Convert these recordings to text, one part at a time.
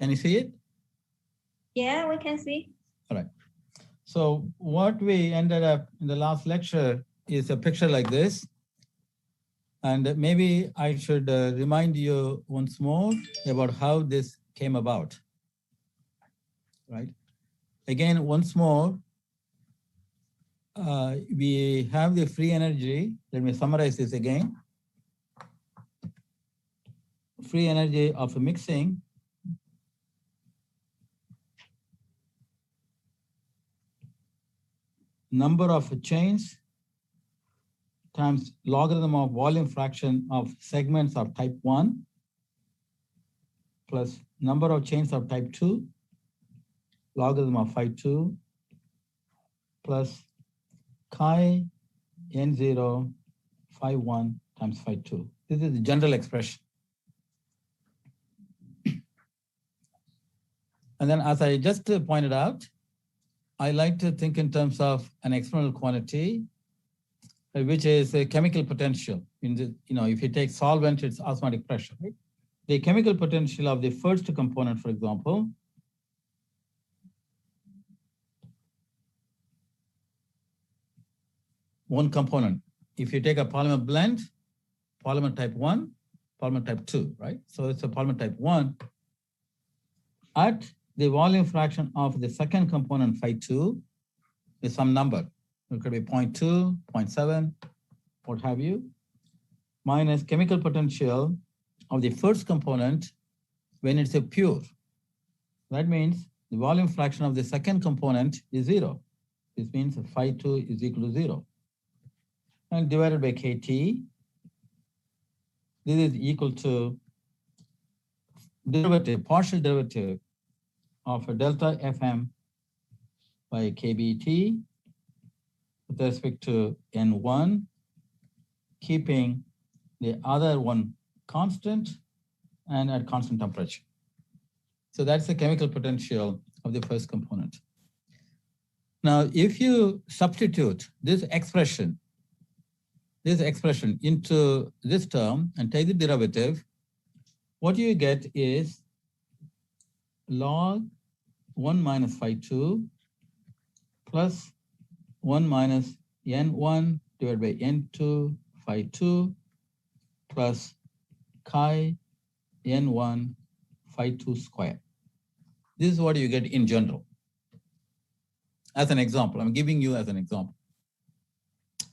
Can you see it? Yeah, we can see. All right. So what we ended up in the last lecture is a picture like this. And maybe I should remind you once more about how this came about, right? Again, once more, we have the free energy. Let me summarize this again. Free energy of mixing number of chains times logarithm of volume fraction of segments of type 1 plus number of chains of type 2 logarithm of phi 2 plus chi n0 phi 1 times phi 2. This is the general expression. And then as I just pointed out, I like to think in terms of an experimental quantity, which is a chemical potential. In the, if you take solvent, it's osmotic pressure, right? The chemical potential of the first component, for example, one component. If you take a polymer blend, polymer type 1, polymer type 2, right? So it's a polymer type 1. At the volume fraction of the second component, phi 2, is some number. It could be 0.2, 0.7, what have you, minus chemical potential of the first component when it's a pure. That means the volume fraction of the second component is 0. This means phi 2 is equal to 0. And divided by kT, this is equal to derivative, partial derivative of a delta Fm by kBT with respect to N1, keeping the other one constant and at constant temperature. So that's the chemical potential of the first component. Now, if you substitute this expression into this term and take the derivative, what you get is log 1 minus phi 2 plus 1 minus N1 divided by N2 phi 2 plus chi N1 phi 2 square. This is what you get in general. As an example, I'm giving you as an example.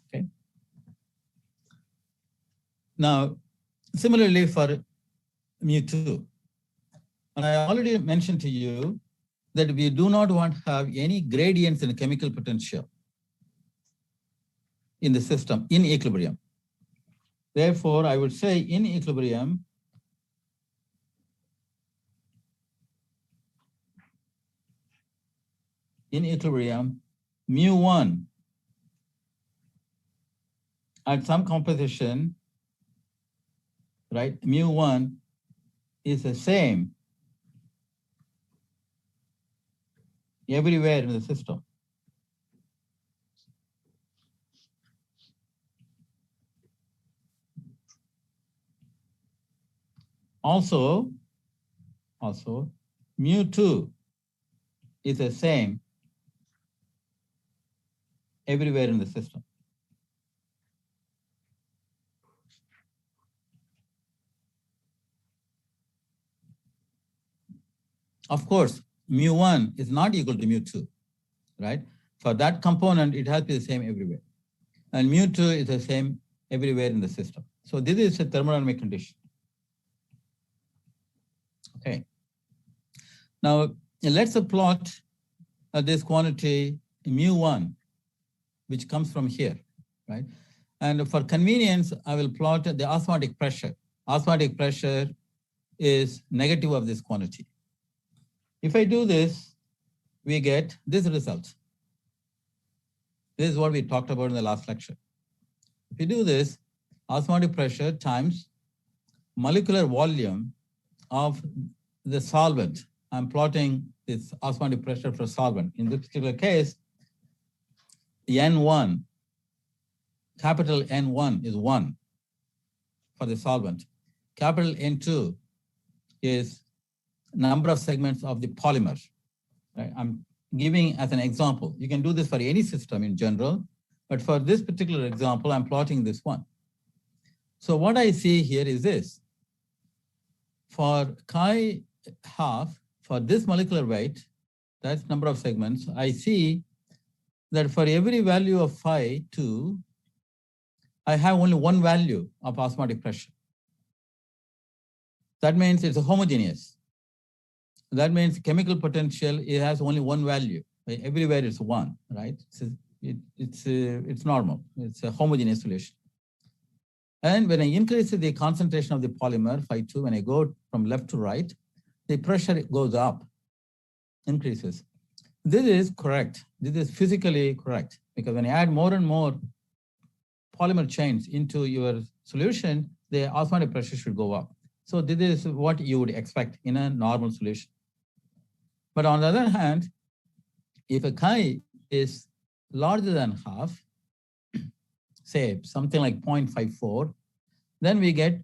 Okay. Now, similarly for mu2, and I already mentioned to you that we do not want to have any gradients in chemical potential in the system in equilibrium. Therefore, I would say in equilibrium, mu1 at some composition, right, mu1 is the same everywhere in the system. Also, mu2 is the same everywhere in the system. Of course, mu1 is not equal to mu2, right? For that component, it has to be the same everywhere. And mu2 is the same everywhere in the system. So this is a thermodynamic condition. Okay. Now, let's plot this quantity mu1, which comes from here, right? And for convenience, I will plot the osmotic pressure. Osmotic pressure is negative of this quantity. If I do this, we get this result. This is what we talked about in the last lecture. If you do this, osmotic pressure times molecular volume of the solvent. I'm plotting this osmotic pressure for solvent. In this particular case, N1, capital N1 is 1 for the solvent. Capital N2 is number of segments of the polymer. Right? I'm giving as an example. You can do this for any system in general, but for this particular example, I'm plotting this one. So what I see here is this. For chi half, for this molecular weight, that's number of segments, I see that for every value of phi 2, I have only one value of osmotic pressure. That means it's homogeneous. That means chemical potential, it has only one value. Everywhere it's one, right? It's normal. It's a homogeneous solution. And when I increase the concentration of the polymer, phi 2, when I go from left to right, the pressure goes up, increases. This is correct. This is physically correct, because when you add more and more polymer chains into your solution, the osmotic pressure should go up. So this is what you would expect in a normal solution. But on the other hand, if a chi is larger than half, say something like 0.54, then we get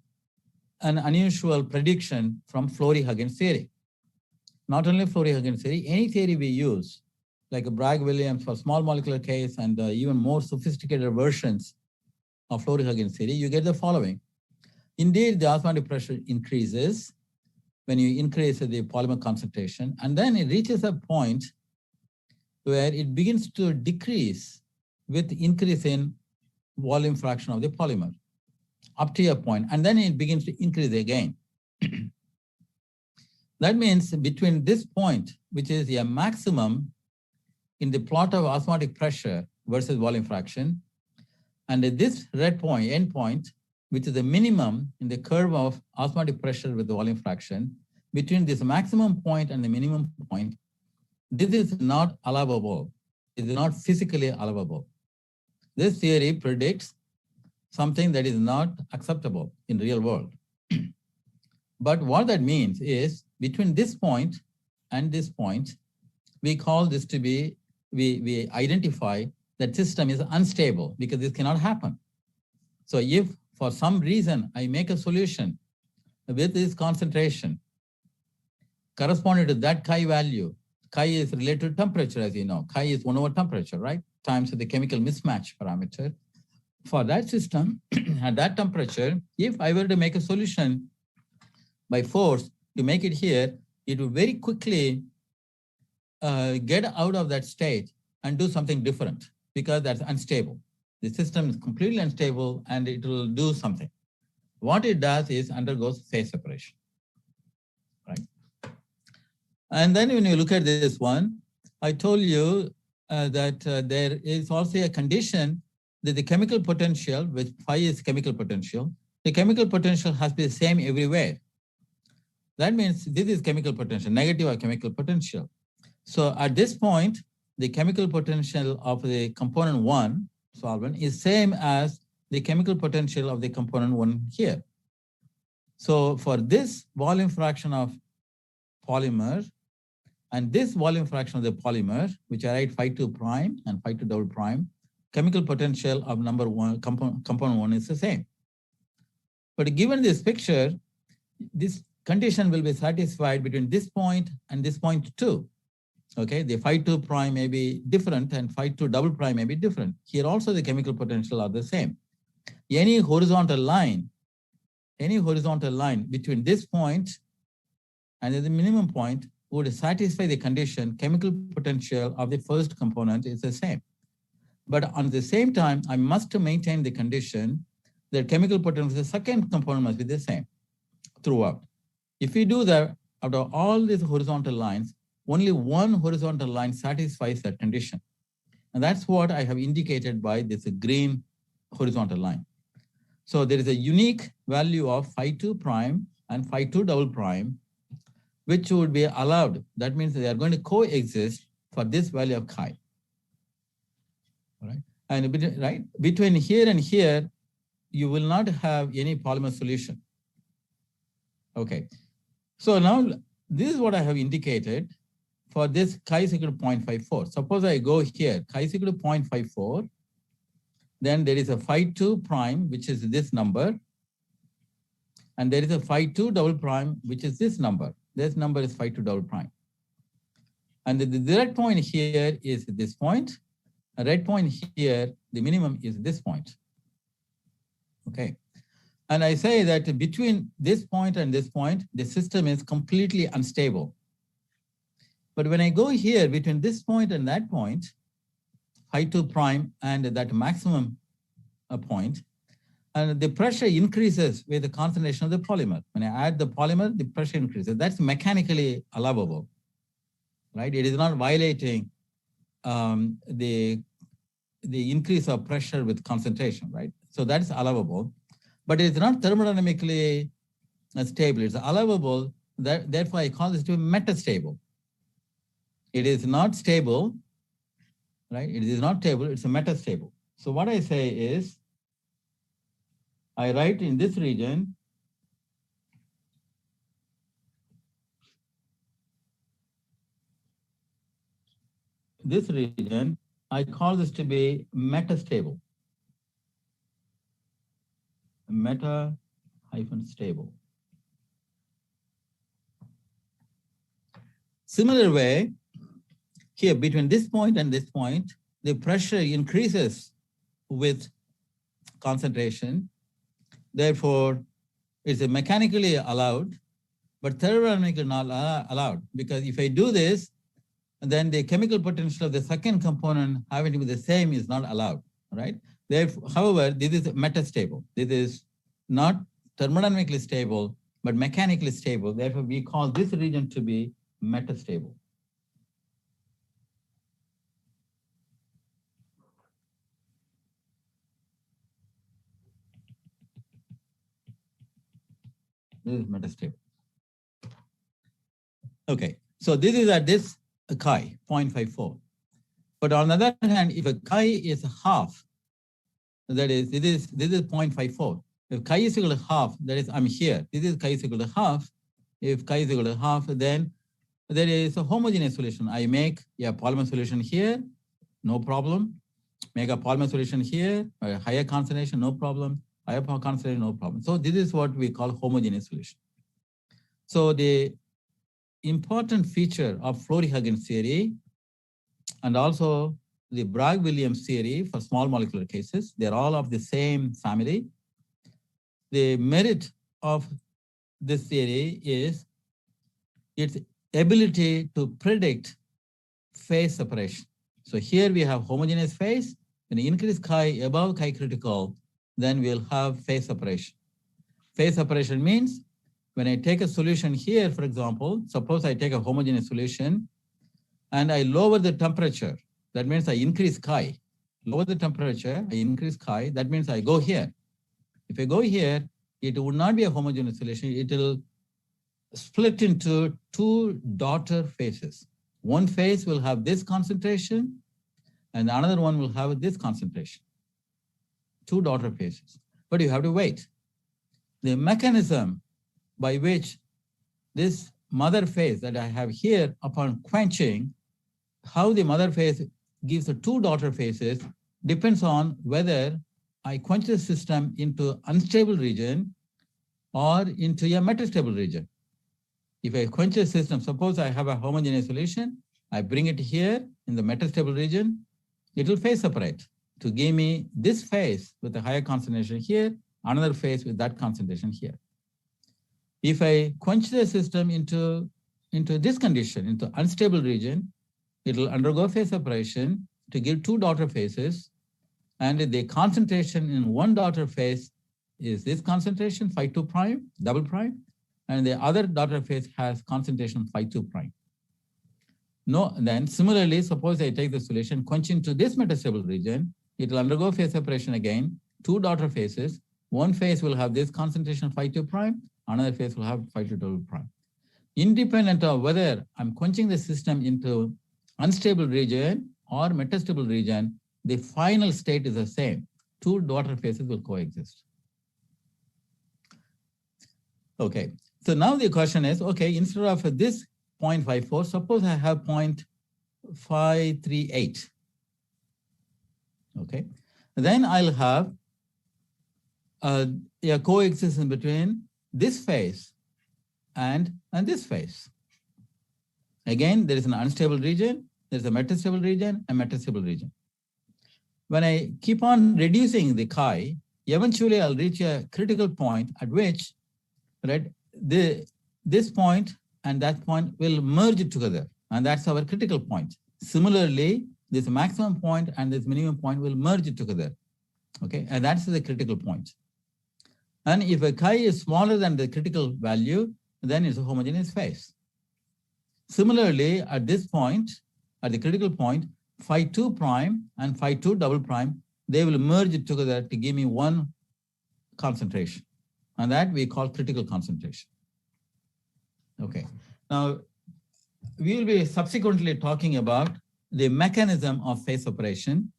an unusual prediction from Flory-Huggins theory. Not only Flory-Huggins theory, any theory we use, like a Bragg-Williams for small molecular case and even more sophisticated versions of Flory-Huggins theory, you get the following. Indeed, the osmotic pressure increases when you increase the polymer concentration, and then it reaches a point where it begins to decrease with increase in volume fraction of the polymer up to a point, and then it begins to increase again. That means between this point, which is a maximum in the plot of osmotic pressure versus volume fraction, and this red point, end point, which is the minimum in the curve of osmotic pressure with the volume fraction, between this maximum point and the minimum point, this is not allowable. It is not physically allowable. This theory predicts something that is not acceptable in real world. But what that means is between this point and this point, we call this to be, we identify that system is unstable because this cannot happen. So if for some reason I make a solution with this concentration corresponding to that chi value, chi is related to temperature, as you know. Chi is 1 over temperature, right? Times the chemical mismatch parameter. For that system, at that temperature, if I were to make a solution by force to make it here, it will very quickly get out of that state and do something different because that's unstable. The system is completely unstable and it will do something. What it does is undergoes phase separation, right? And then when you look at this one, I told you that there is also a condition that the chemical potential, which phi is chemical potential, the chemical potential has to be the same everywhere. That means this is chemical potential, negative or chemical potential. So at this point, the chemical potential of the component 1 solvent is same as the chemical potential of the component 1 here. So for this volume fraction of polymer and this volume fraction of the polymer, which I write phi 2 prime and phi 2 double prime, chemical potential of number 1, component 1 is the same. But given this picture, this condition will be satisfied between this point and this point too. Okay, the phi 2 prime may be different and phi 2 double prime may be different. Here also the chemical potential are the same. Any horizontal line between this point and the minimum point would satisfy the condition chemical potential of the first component is the same. But at the same time, I must maintain the condition that chemical potential of the second component must be the same throughout. If we do that, out of all these horizontal lines, only one horizontal line satisfies that condition. And that's what I have indicated by this green horizontal line. So there is a unique value of phi 2 prime and phi 2 double prime, which would be allowed. That means they are going to coexist for this value of chi. All right? And between here and here, you will not have any polymer solution. Okay. So now this is what I have indicated for this chi is equal to 0.54. Suppose I go here, chi is equal to 0.54. Then there is a phi 2 prime, which is this number. And there is a phi 2 double prime, which is this number. This number is phi 2 double prime. And the direct point here is this point. A red point here, the minimum is this point. Okay. And I say that between this point and this point, the system is completely unstable. But when I go here between this point and that point, phi 2 prime and that maximum point, and the pressure increases with the concentration of the polymer. When I add the polymer, the pressure increases. That's mechanically allowable, right? It is not violating the increase of pressure with concentration, right? So that's allowable, but it's not thermodynamically stable. It's allowable. Therefore, I call this to be metastable. It is not stable, right? It is not stable. It's a metastable. So what I say is, I write in this region, I call this to be metastable. Meta-stable. Similar way, here between this point and this point, the pressure increases with concentration. Therefore, it's mechanically allowed, but thermodynamically not allowed, because if I do this, then the chemical potential of the second component having to be the same is not allowed, right? Therefore, however, this is metastable. This is not thermodynamically stable, but mechanically stable. Therefore, we call this region to be metastable. This is metastable. Okay, so this is at this chi, 0.54. But on the other hand, if a chi is half, that is, this is 0.54. If chi is equal to half, that is, I'm here. This is chi is equal to half. If chi is equal to half, then there is a homogeneous solution. I make a polymer solution here, no problem. Make a polymer solution here, a higher concentration, no problem. Higher concentration, no problem. So this is what we call homogeneous solution. So the important feature of Flory-Huggins theory and also the Bragg-Williams theory for small molecular cases, they're all of the same family. The merit of this theory is its ability to predict phase separation. So here we have homogeneous phase. When you increase chi above chi critical, then we'll have phase separation. Phase separation means when I take a solution here, for example, suppose I take a homogeneous solution and I lower the temperature, that means I increase chi. Lower the temperature, I increase chi, that means I go here. If I go here, it would not be a homogeneous solution. It will split into two daughter phases. One phase will have this concentration and another one will have this concentration. Two daughter phases, but you have to wait. The mechanism by which this mother phase that I have here, upon quenching, how the mother phase gives the two daughter phases depends on whether I quench the system into unstable region or into a metastable region. If I quench the system, suppose I have a homogeneous solution, I bring it here in the metastable region, it will phase separate to give me this phase with a higher concentration here, another phase with that concentration here. If I quench the system into this condition, into unstable region, it will undergo phase separation to give two daughter phases, and the concentration in one daughter phase is this concentration, phi 2 prime, double prime, and the other daughter phase has concentration phi 2 prime. No, then similarly, suppose I take the solution, quench into this metastable region, it will undergo phase separation again, two daughter phases. One phase will have this concentration phi 2 prime, another phase will have phi 2 double prime. Independent of whether I'm quenching the system into unstable region or metastable region, the final state is the same. Two daughter phases will coexist. Okay, so now the question is, okay, instead of this 0.54, suppose I have 0.538. Okay, then I'll have a coexistence between this phase and this phase. Again, there is an unstable region, there's a metastable region, and metastable region. When I keep on reducing the chi, eventually I'll reach a critical point at which, right, this point and that point will merge together, and that's our critical point. Similarly, this maximum point and this minimum point will merge together, okay, and that's the critical point. And if a chi is smaller than the critical value, then it's a homogeneous phase. Similarly, at this point, at the critical point, phi 2 prime and phi 2 double prime, they will merge together to give me one concentration, and that we call critical concentration. Okay, now we will be subsequently talking about the mechanism of phase separation.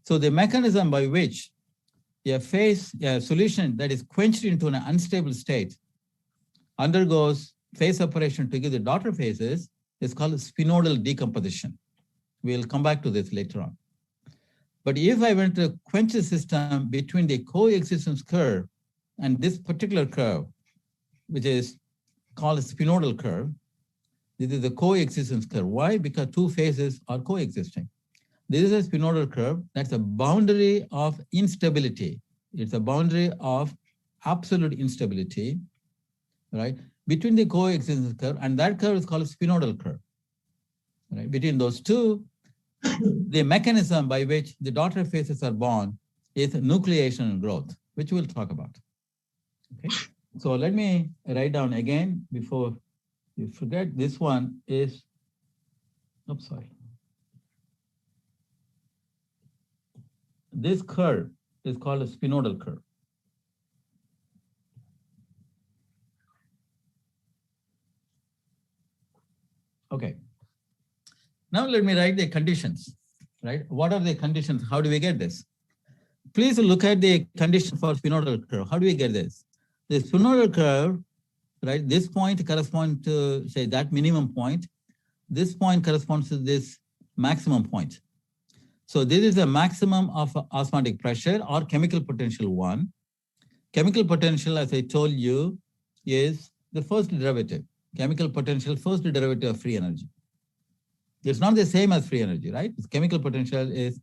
So the mechanism by which a solution that is quenched into an unstable state undergoes phase separation to give the daughter phases is called spinodal decomposition. We'll come back to this later on. But if I went to quench the system between the coexistence curve and this particular curve, which is called a spinodal curve, this is the coexistence curve. Why? Because two phases are coexisting. This is a spinodal curve. That's a boundary of instability. It's a boundary of absolute instability, right? Between the coexistence curve, and that curve is called a spinodal curve. Right? Between those two, the mechanism by which the daughter phases are born is nucleation and growth, which we'll talk about. Okay, so let me write down again before you forget. This one is, oops, sorry. This curve is called a spinodal curve. Okay. Now let me write the conditions, right? What are the conditions? How do we get this? Please look at the condition for spinodal curve. How do we get this? The spinodal curve, right? This point corresponds to, say, that minimum point. This point corresponds to this maximum point. So this is the maximum of osmotic pressure or chemical potential 1. Chemical potential, as I told you, is the first derivative. Chemical potential, first derivative of free energy. It's not the same as free energy, right? Chemical potential is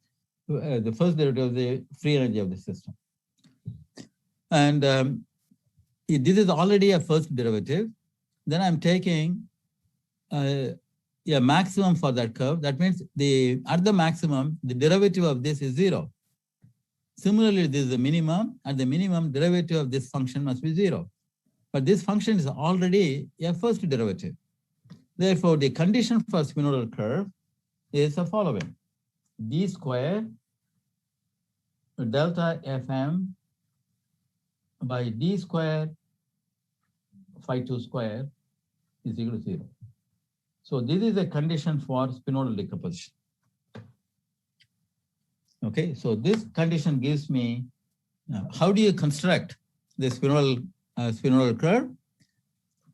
the first derivative of the free energy of the system. And this is already a first derivative. Then I'm taking a maximum for that curve. That means at the maximum, the derivative of this is 0. Similarly, this is the minimum. At the minimum, derivative of this function must be 0. But this function is already a first derivative. Therefore, the condition for spinodal curve is the following. D square delta Fm by D square phi 2 square is equal to 0. So this is a condition for spinodal decomposition. Okay, so this condition gives me, how do you construct the spinodal curve?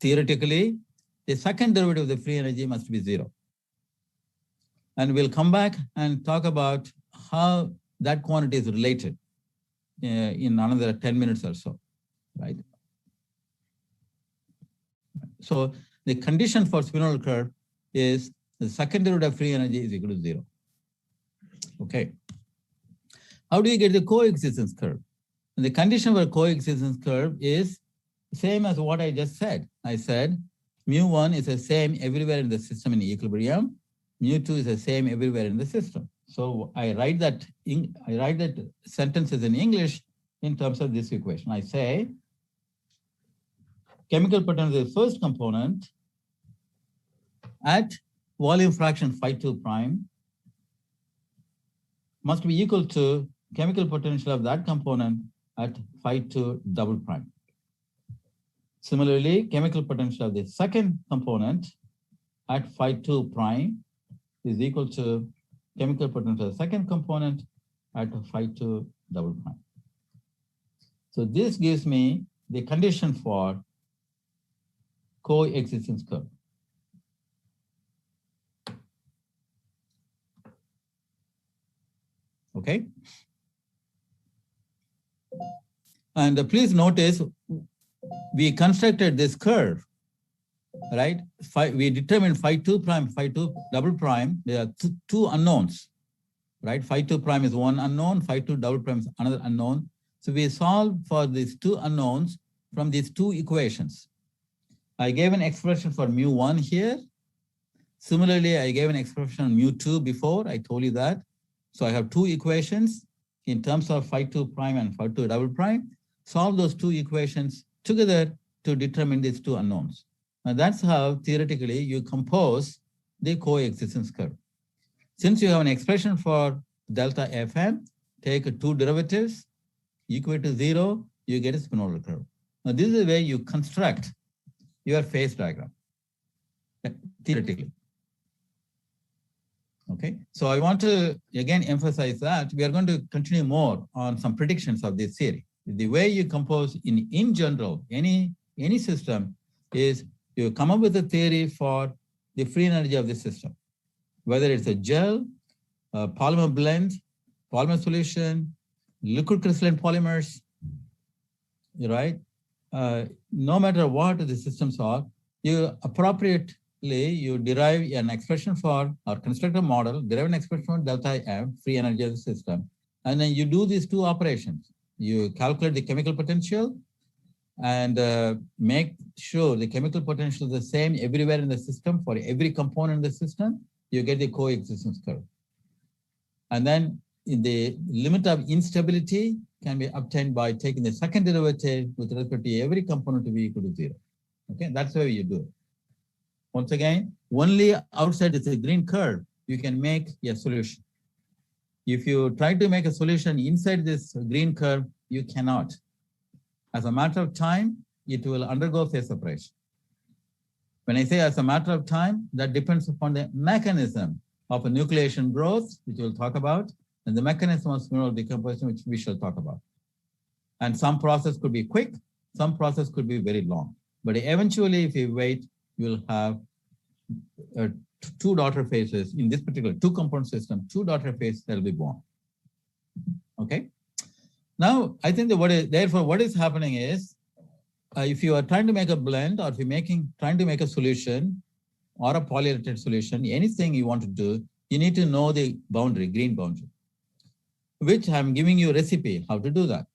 Theoretically, the second derivative of the free energy must be 0. And we'll come back and talk about how that quantity is related in another 10 minutes or so, right? So the condition for spinodal curve is the second derivative of free energy is equal to 0. Okay. How do you get the coexistence curve? And the condition for coexistence curve is same as what I just said. I said mu1 is the same everywhere in the system in equilibrium. Mu2 is the same everywhere in the system. So I write that sentences in English in terms of this equation. I say chemical potential is the first component at volume fraction phi 2 prime must be equal to chemical potential of that component at phi 2 double prime. Similarly, chemical potential of the second component at phi 2 prime is equal to chemical potential of the second component at phi 2 double prime. So this gives me the condition for coexistence curve. Okay. And please notice we constructed this curve, right? We determined phi 2 prime, phi 2 double prime. There are two unknowns, right? Phi 2 prime is one unknown, phi 2 double prime is another unknown. So we solve for these two unknowns from these two equations. I gave an expression for mu1 here. Similarly, I gave an expression on mu2 before. I told you that. So I have two equations in terms of phi 2 prime and phi 2 double prime. Solve those two equations together to determine these two unknowns. And that's how theoretically you compose the coexistence curve. Since you have an expression for delta Fm, take two derivatives, equal to 0, you get a spinodal curve. Now this is the way you construct your phase diagram, theoretically. Okay, so I want to again emphasize that we are going to continue more on some predictions of this theory. The way you compose in general, any system is you come up with a theory for the free energy of the system, whether it's a gel, a polymer blend, polymer solution, liquid crystalline polymers, right? No matter what the systems are, you appropriately you derive an expression for or construct a model, derive an expression for delta M, free energy of the system, and then you do these two operations. You calculate the chemical potential and make sure the chemical potential is the same everywhere in the system for every component in the system, you get the coexistence curve. And then in the limit of instability can be obtained by taking the second derivative with respect to every component to be equal to 0. Okay, that's how you do it. Once again, only outside this green curve, you can make a solution. If you try to make a solution inside this green curve, you cannot. As a matter of time, it will undergo phase separation. When I say as a matter of time, that depends upon the mechanism of a nucleation growth, which we'll talk about, and the mechanism of spinodal decomposition, which we shall talk about. And some process could be quick, some process could be very long. But eventually, if you wait, you'll have two daughter phases in this particular two-component system, two daughter phases that will be born. Okay. Now, I think that therefore what is happening is, if you are trying to make a blend, or if you're trying to make a solution or a polyurethane solution, anything you want to do, you need to know the boundary, green boundary, which I'm giving you a recipe how to do that.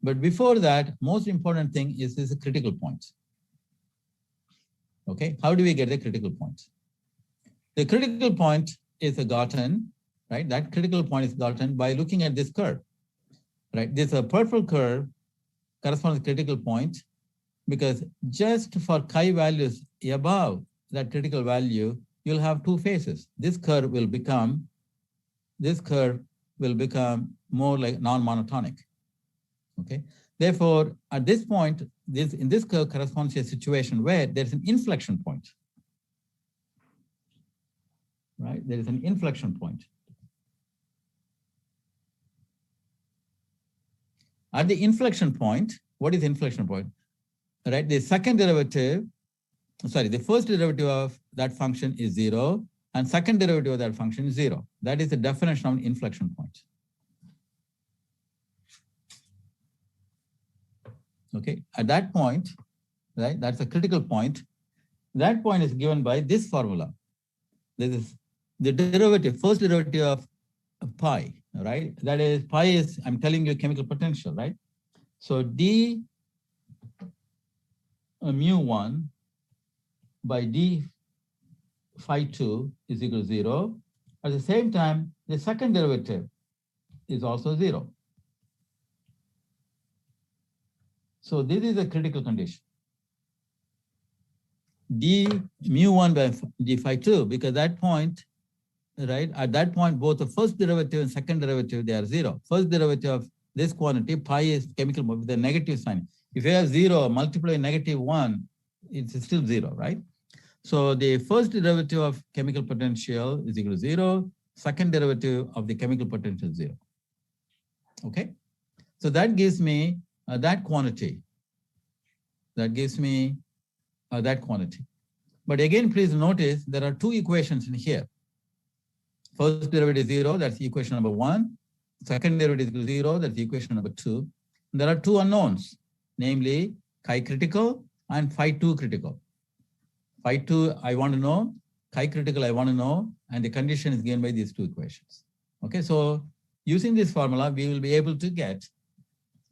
But before that, most important thing is this critical point. Okay, how do we get the critical point? The critical point is gotten, right? That critical point is gotten by looking at this curve, right? This purple curve corresponds to critical point, because just for chi values above that critical value, you'll have two phases. This curve will become more like non-monotonic. Okay. Therefore, at this point, in this curve corresponds to a situation where there's an inflection point. Right? There is an inflection point. At the inflection point, what is inflection point? Right? The first derivative of that function is 0, and second derivative of that function is 0. That is the definition of an inflection point. Okay, at that point, right, that's a critical point. That point is given by this formula. This is the derivative, first derivative of pi, right? That is, pi is, I'm telling you, chemical potential, right? So d mu1 by d phi 2 is equal to 0. At the same time, the second derivative is also 0. So this is a critical condition. D mu1 by d phi 2, because that point, right, at that point, both the first derivative and second derivative, they are 0. First derivative of this quantity, pi is chemical with a negative sign. If you have 0 multiplied by negative 1, it's still 0, right? So the first derivative of chemical potential is equal to 0. Second derivative of the chemical potential is 0. Okay? So that gives me that quantity. That gives me that quantity. But again, please notice there are two equations in here. First derivative is 0, that's equation number 1. Second derivative is 0, that's equation number 2. And there are two unknowns, namely chi critical and phi 2 critical. Phi 2 I want to know, chi critical I want to know, and the condition is given by these two equations. Okay, so using this formula, we will be able to get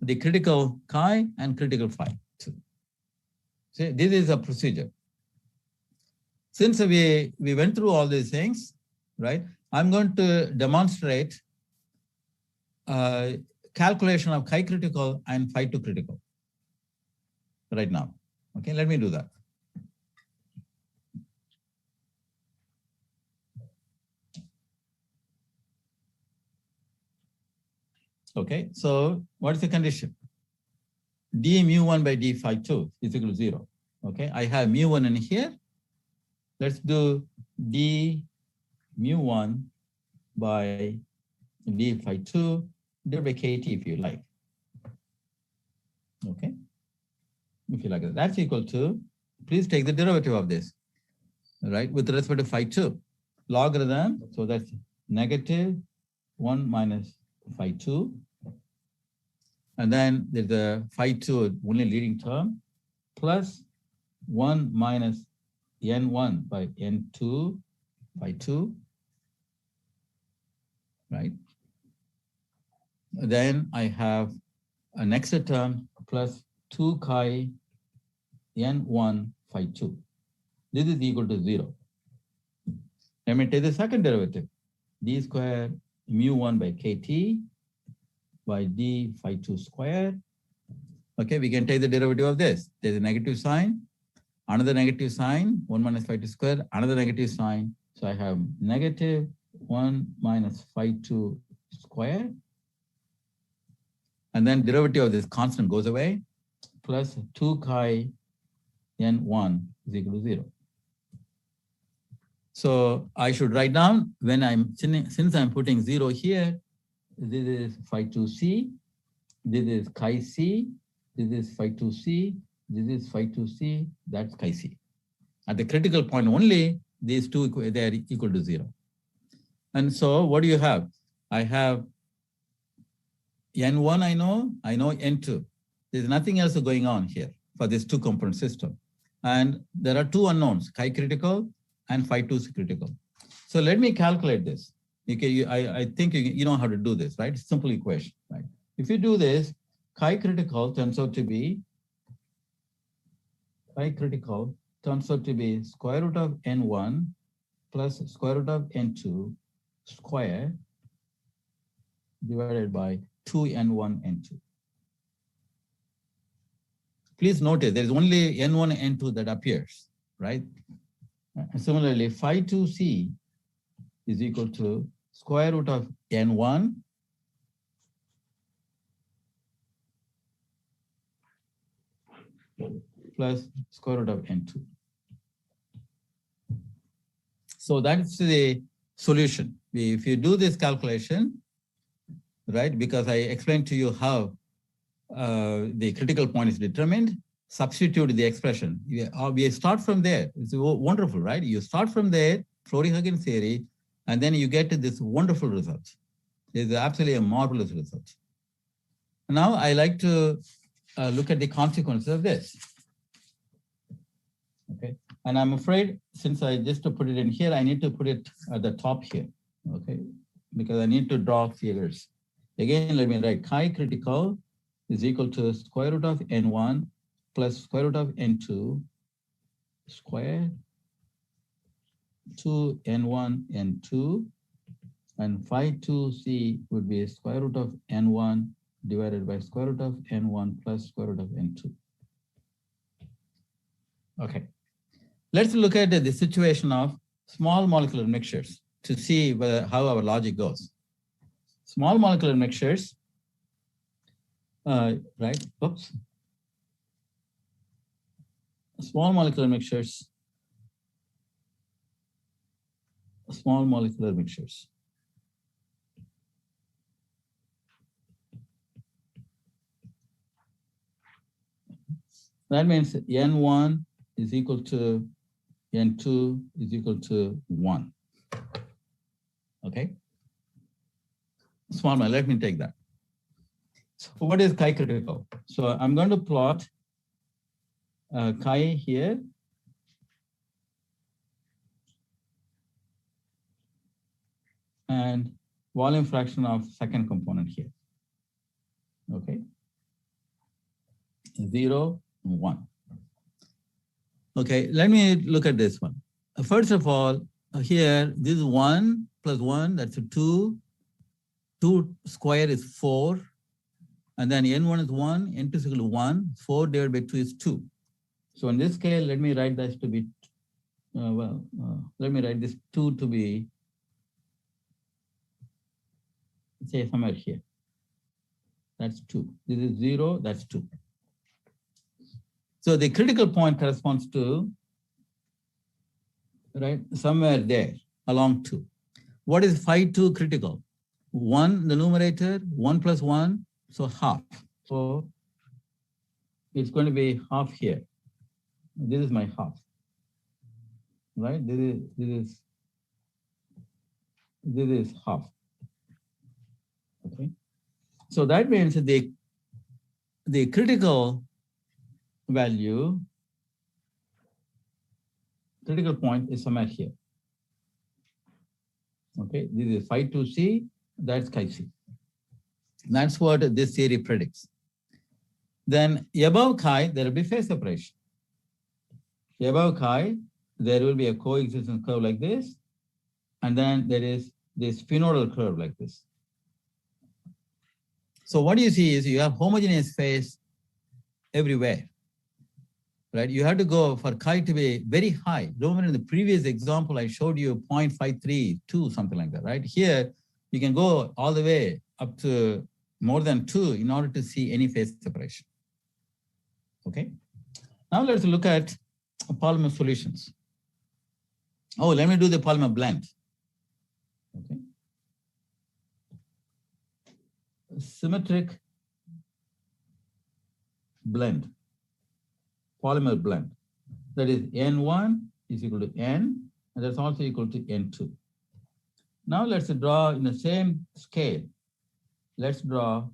the critical chi and critical phi 2. See, this is a procedure. Since we went through all these things, right, I'm going to demonstrate calculation of chi critical and phi 2 critical right now. Okay, let me do that. Okay, so what is the condition? D mu1 by d phi 2 is equal to 0. Okay, I have mu1 in here. Let's do d mu1 by d phi 2 divided by kt if you like. Okay, if you like it. That's equal to, please take the derivative of this, right, with respect to phi 2. Logarithm, so that's negative 1 minus phi 2. And then there's a phi 2 only leading term plus 1 minus n1 by n2 phi 2, right? Then I have an extra term plus 2 chi n1 phi 2. This is equal to 0. Let me take the second derivative, d square mu1 by kt by d phi 2 square. Okay, we can take the derivative of this. There's a negative sign, another negative sign, 1 minus phi 2 square, another negative sign. So I have negative 1 minus phi 2 square. And then derivative of this constant goes away, plus 2 chi n1 is equal to 0. So I should write down, when since I'm putting 0 here, this is phi 2c, this is chi c, this is phi 2c, this is phi 2c, that's chi c. At the critical point only, these two, they are equal to 0. And so what do you have? I have n1 I know n2. There's nothing else going on here for this two component system. And there are two unknowns, chi critical and phi 2 critical. So let me calculate this. Okay, I think you know how to do this, right? Simple equation, right? If you do this, chi critical turns out to be square root of n1 plus square root of n2 square divided by 2n1 n2. Please notice there is only n1 and n2 that appears, right? And similarly, phi 2c is equal to square root of n1 plus square root of n2. So that's the solution. If you do this calculation, right, because I explained to you how the critical point is determined, substitute the expression. We start from there. It's wonderful, right? You start from there, Flory-Huggins theory, and then you get to this wonderful result. It's absolutely a marvelous result. Now I like to look at the consequences of this. Okay, and I'm afraid since I just to put it in here, I need to put it at the top here. Okay, because I need to draw figures. Again, let me write chi critical is equal to square root of n1 plus square root of n2 square 2n1 n2, and phi 2c would be square root of n1 divided by square root of n1 plus square root of n2. Okay, let's look at the situation of small molecular mixtures to see how our logic goes. Small molecular mixtures, right? Oops. Small molecular mixtures. Small molecular mixtures. That means n1 is equal to n2 is equal to 1. Okay? Small molecule, let me take that. So what is chi critical? So I'm going to plot chi here. And volume fraction of second component here. Okay. 0, 1. Okay, let me look at this one. First of all, here, this is 1 plus 1, that's a 2. 2 square is 4. And then n1 is 1, n2 is equal to 1. 4 divided by 2 is 2. So in this scale, let me write this to be, let me write this 2 to be, say, somewhere here. That's 2. This is 0, that's 2. So the critical point corresponds to, right, somewhere there along 2. What is phi 2 critical? 1, the numerator, 1 plus 1, so half. So it's going to be half here. This is my half, right? This is half. Okay. So that means the critical value, critical point is somewhere here. Okay, this is phi 2c, that's chi c. That's what this theory predicts. Then above chi, there will be phase separation. Above chi, there will be a coexistence curve like this, and then there is this spinodal curve like this. So what you see is you have homogeneous phase everywhere, right? You have to go for chi to be very high. Remember in the previous example, I showed you 0.532, something like that, right? Here, you can go all the way up to more than 2 in order to see any phase separation. Okay. Now let's look at polymer solutions. Oh, let me do the polymer blend. Okay. Symmetric blend, polymer blend. That is N1 is equal to N, and that's also equal to N2. Now let's draw in the same scale. Let's draw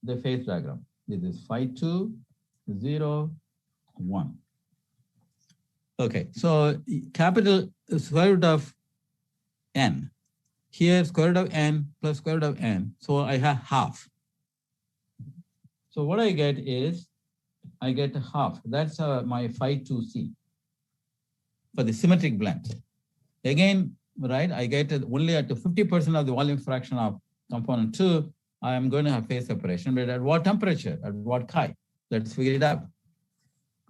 the phase diagram. This is phi 2, 0, 1. Okay, so capital square root of N. Here, square root of N plus square root of N. So I have half. So what I get is, I get half. That's my phi 2c for the symmetric blend. Again, right, I get it only at 50% of the volume fraction of component 2, I am going to have phase separation, but at what temperature, at what chi? Let's figure it out.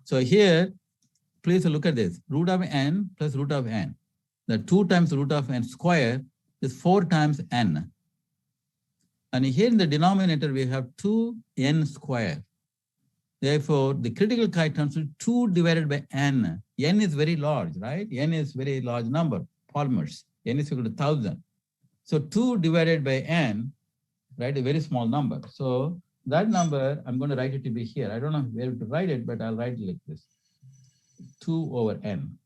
So here, please look at this, root of N plus root of N. The 2 times root of N square is 4 times N. And here in the denominator, we have 2N square. Therefore, the critical chi turns to 2 divided by N. N is very large, right? N is very large number, polymers. N is equal to 1,000. So 2 divided by N, right, a very small number. So that number, I'm going to write it to be here. I don't know where to write it, but I'll write it like this, 2 over N.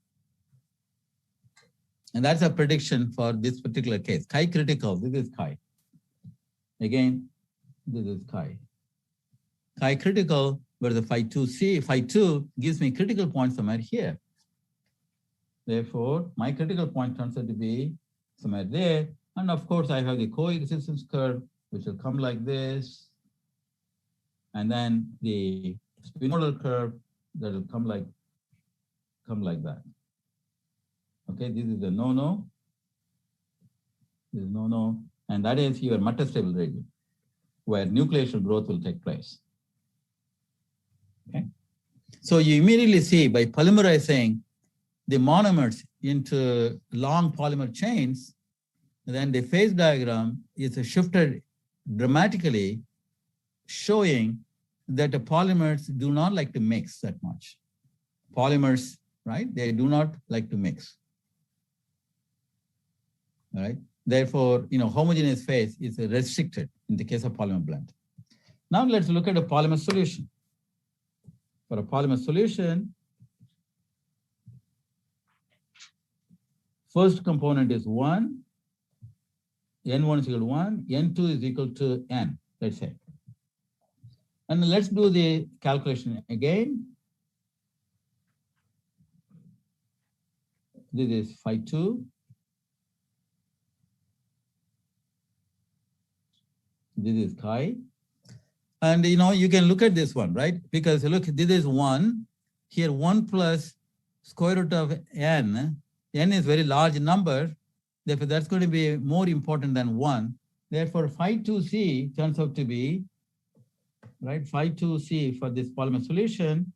And that's a prediction for this particular case. Chi critical, this is chi. Again, this is chi. Chi critical, where the phi 2c, phi 2 gives me critical point somewhere here. Therefore, my critical point turns out to be somewhere there. And of course, I have the coexistence curve, which will come like this. And then the spinodal curve that will come like that. Okay, this is the no-no. This is no-no. And that is your metastable region, where nucleation growth will take place. Okay. So you immediately see by polymerizing the monomers into long polymer chains, then the phase diagram is shifted dramatically, showing that the polymers do not like to mix that much. Polymers, right? They do not like to mix. All right. Therefore, homogeneous phase is restricted in the case of polymer blend. Now let's look at a polymer solution. For a polymer solution, first component is 1, N1 is equal to 1, N2 is equal to N, let's say. And let's do the calculation again. This is phi 2. This is chi. And you can look at this one, right? Because look, this is 1. Here 1 plus square root of n. N is very large number. Therefore, that's going to be more important than 1. Therefore, phi 2c turns out to be, right, phi 2c for this polymer solution,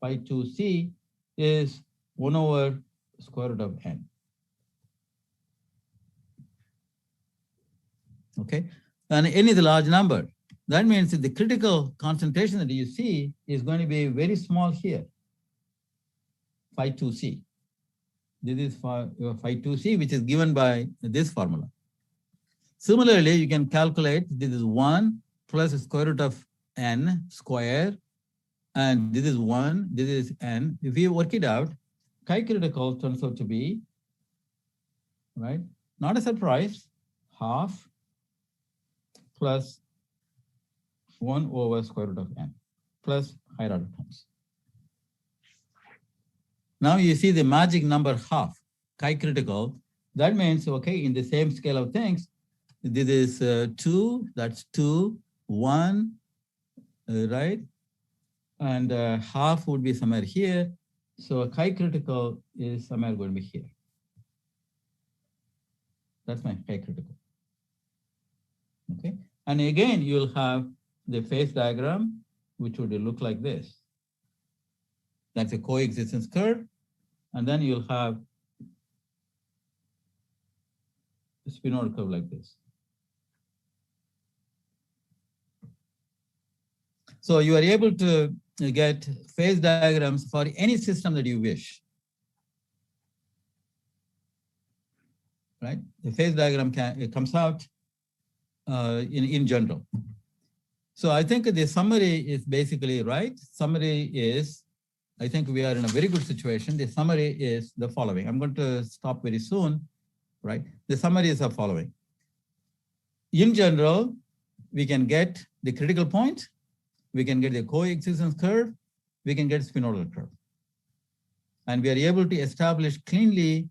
phi 2c is 1 over square root of n. Okay, and n is a large number. That means that the critical concentration that you see is going to be very small here, phi 2c. This is phi 2c, which is given by this formula. Similarly, you can calculate this is 1 plus square root of n square, and this is 1, this is n. If you work it out, chi critical turns out to be, right, not a surprise, half plus 1 over square root of n plus higher order terms. Now you see the magic number half, chi critical. That means, okay, in the same scale of things, this is 2, that's 2, 1, right? And half would be somewhere here. So chi critical is somewhere going to be here. That's my chi critical. Okay. And again, you'll have the phase diagram, which would look like this. That's a coexistence curve. And then you'll have a spinodal curve like this. So you are able to get phase diagrams for any system that you wish. Right? The phase diagram it comes out in general. So I think the summary is basically right. Summary is, I think we are in a very good situation. The summary is the following. I'm going to stop very soon, right? The summary is the following. In general, we can get the critical point, we can get the coexistence curve, we can get spinodal curve. And we are able to establish cleanly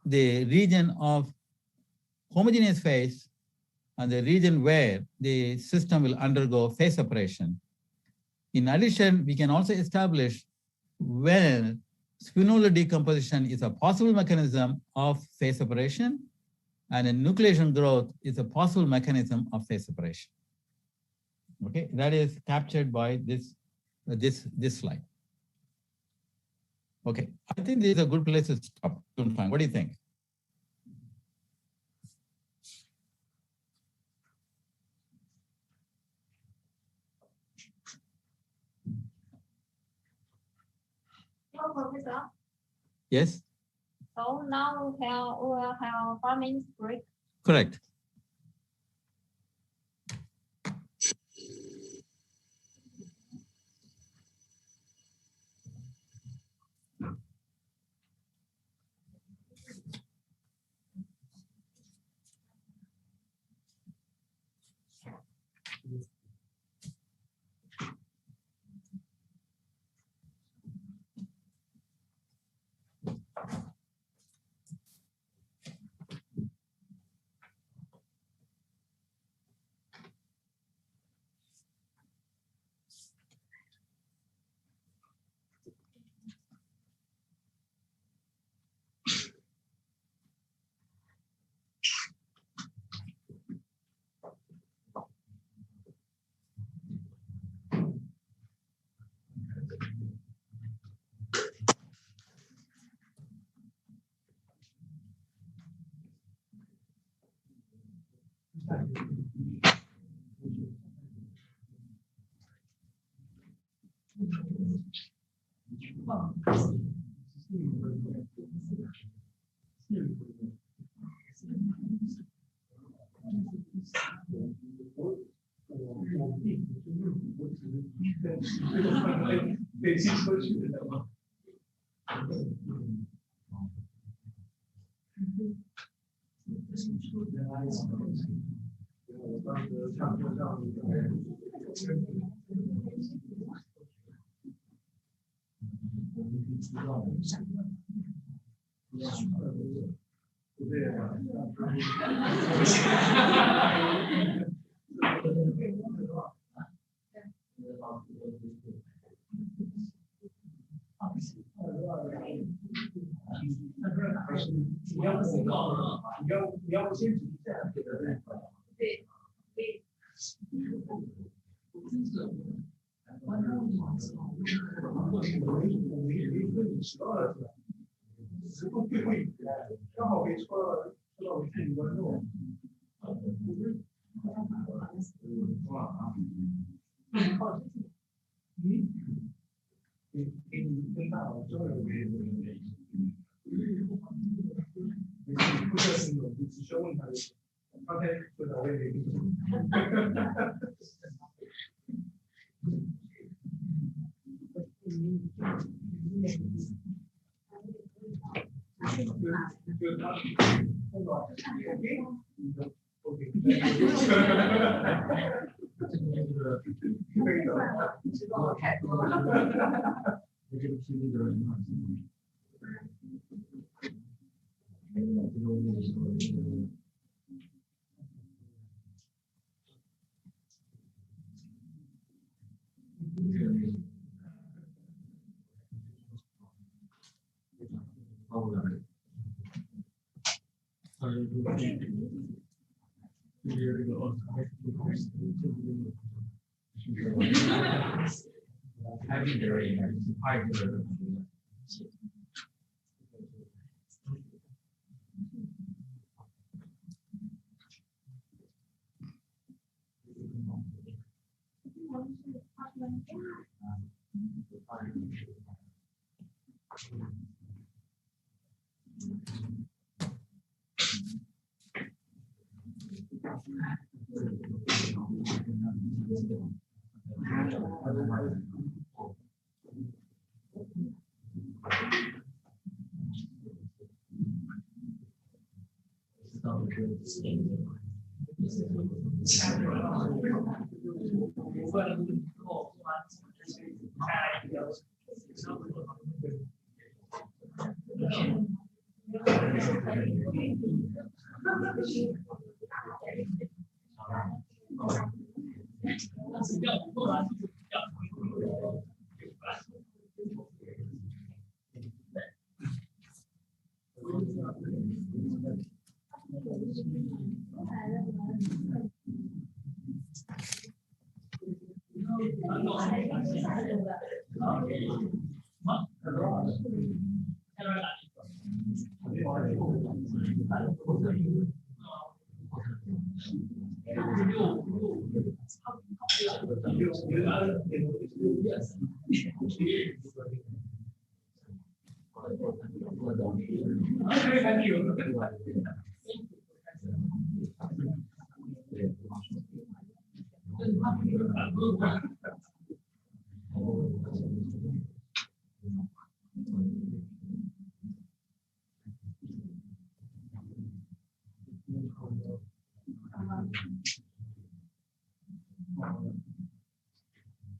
the region of homogeneous phase and the region where the system will undergo phase separation. In addition, we can also establish when spinodal decomposition is a possible mechanism of phase separation and a nucleation growth is a possible mechanism of phase separation. Okay, that is captured by this slide. Okay, I think this is a good place to stop. What do you think? Hello, Professor. Yes? So now we will have 5 minutes break. Correct.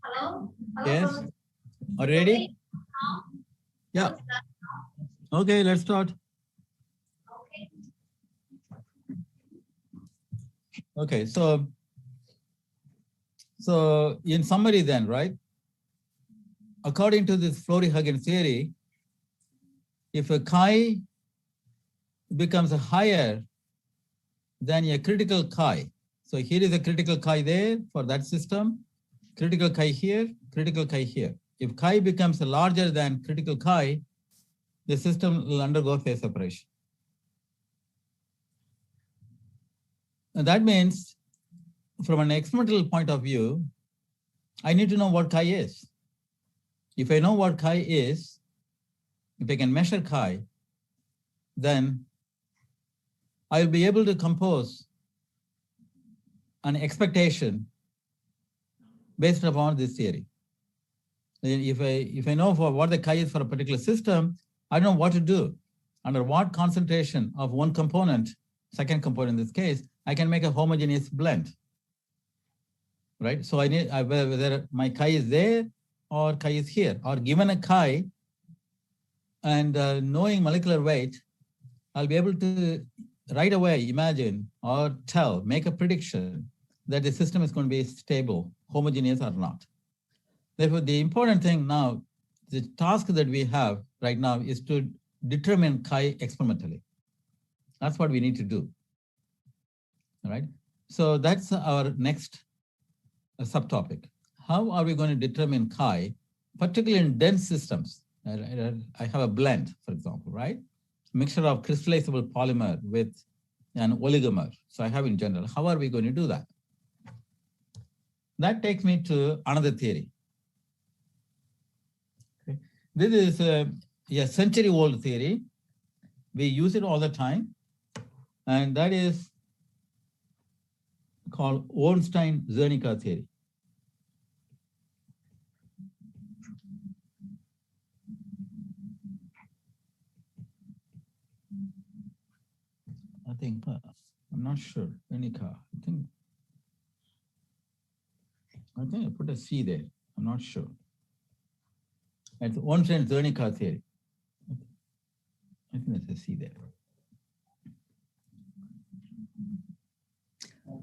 Hello? Yes. Are you ready? Yeah. Okay, let's start. Okay. Okay, so in summary then, right? According to this Flory-Huggins theory, if a chi becomes higher than a critical chi, so here is a critical chi there for that system, critical chi here, critical chi here. If chi becomes larger than critical chi, the system will undergo phase separation. And that means from an experimental point of view, I need to know what chi is. If I know what chi is, if I can measure chi, then I'll be able to compose an expectation based upon this theory. If I know for what the chi is for a particular system, I know what to do. Under what concentration of one component, second component in this case, I can make a homogeneous blend. Right? So I need whether my chi is there or chi is here, or given a chi, And knowing molecular weight, I'll be able to right away imagine or tell, make a prediction that the system is going to be stable, homogeneous or not. Therefore, the important thing now, the task that we have right now is to determine chi experimentally. That's what we need to do. All right. So that's our next subtopic. How are we going to determine chi, particularly in dense systems? I have a blend, for example, right? Mixture of crystallizable polymer with an oligomer. So I have in general. How are we going to do that? That takes me to another theory. Okay. This is a century-old theory. We use it all the time, and that is called Ornstein-Zernike theory. I think, I'm not sure, Zernike, I think I put a C there, I'm not sure. It's Ornstein-Zernike theory. I think there's a C there.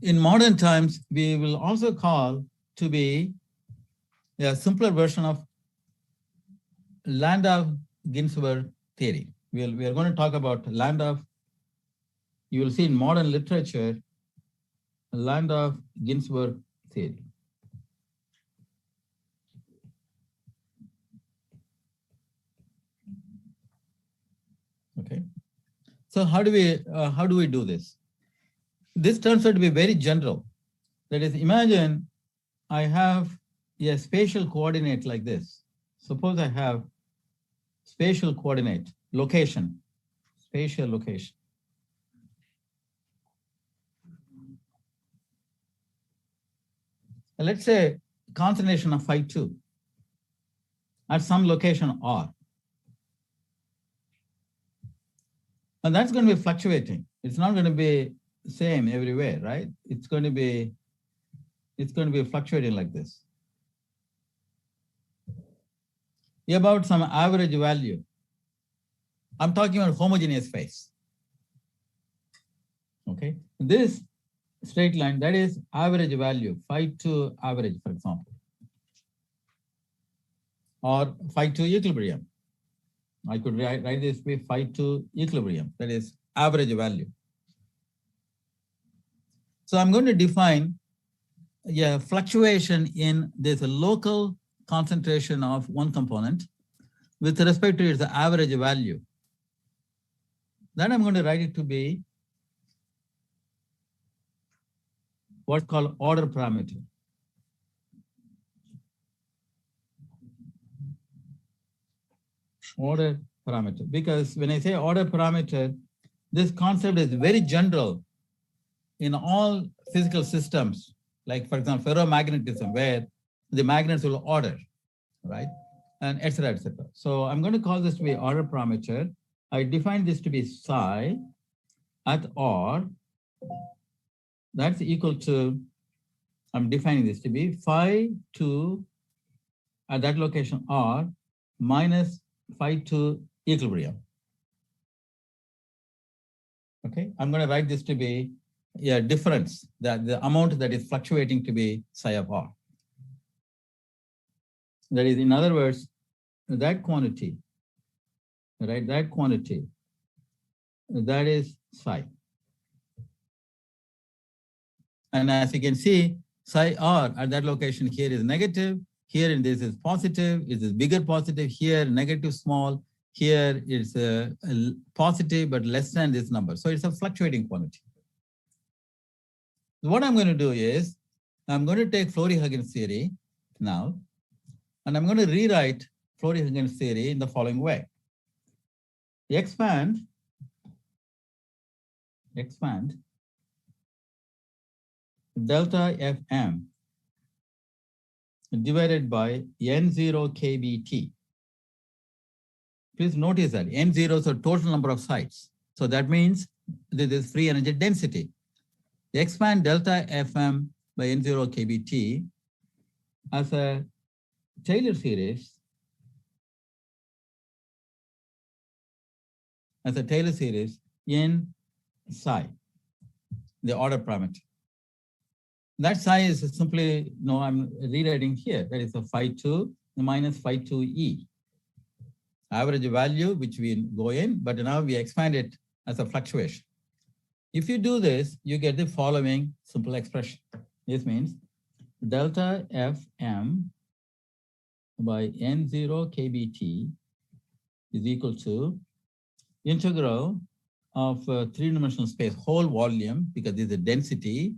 In modern times, we will also call to be a simpler version of Landau-Ginzberg theory. We are going to talk about Landau. You will see in modern literature, Landau-Ginzberg theory. Okay. So how do we do this? This turns out to be very general. That is, imagine I have a spatial coordinate like this. Suppose I have spatial coordinate, location, spatial location. And let's say concentration of phi 2 at some location R. And that's going to be fluctuating. It's not going to be same everywhere, right? It's going to be fluctuating like this. About some average value. I'm talking about homogeneous phase. Okay, this straight line, that is average value, phi 2 average, for example, or phi 2 equilibrium. I could write this be phi 2 equilibrium, that is average value. So I'm going to define a fluctuation in this local concentration of one component with respect to its average value. Then I'm going to write it to be what's called order parameter. Order parameter. Because when I say order parameter, this concept is very general in all physical systems, like for example, ferromagnetism, where the magnets will order, right? And et cetera, et cetera. So I'm going to call this to be order parameter. I define this to be psi at R. That's equal to, I'm defining this to be phi 2 at that location R minus phi 2 equilibrium. Okay, I'm going to write this to be difference, that the amount that is fluctuating to be psi of R. That is, in other words, that quantity, right? That quantity, that is psi. And as you can see, psi R at that location here is negative. Here in this is positive. It is bigger positive. Here negative small. Here it's a positive but less than this number. So it's a fluctuating quantity. What I'm going to do is I'm going to take Flory-Huggins theory now, and I'm going to rewrite Flory-Huggins theory in the following way. Expand delta Fm divided by N0 kBt. Please notice that N0 is the total number of sites. So that means this is free energy density. Expand delta Fm by N0 kBt as a Taylor series as a Taylor series in psi, the order parameter. That psi is simply, I'm rewriting here. That is a phi 2 minus phi 2e. Average value, which we go in, but now we expand it as a fluctuation. If you do this, you get the following simple expression. This means delta Fm by N0 kBt is equal to integral of three-dimensional space, whole volume, because this is the density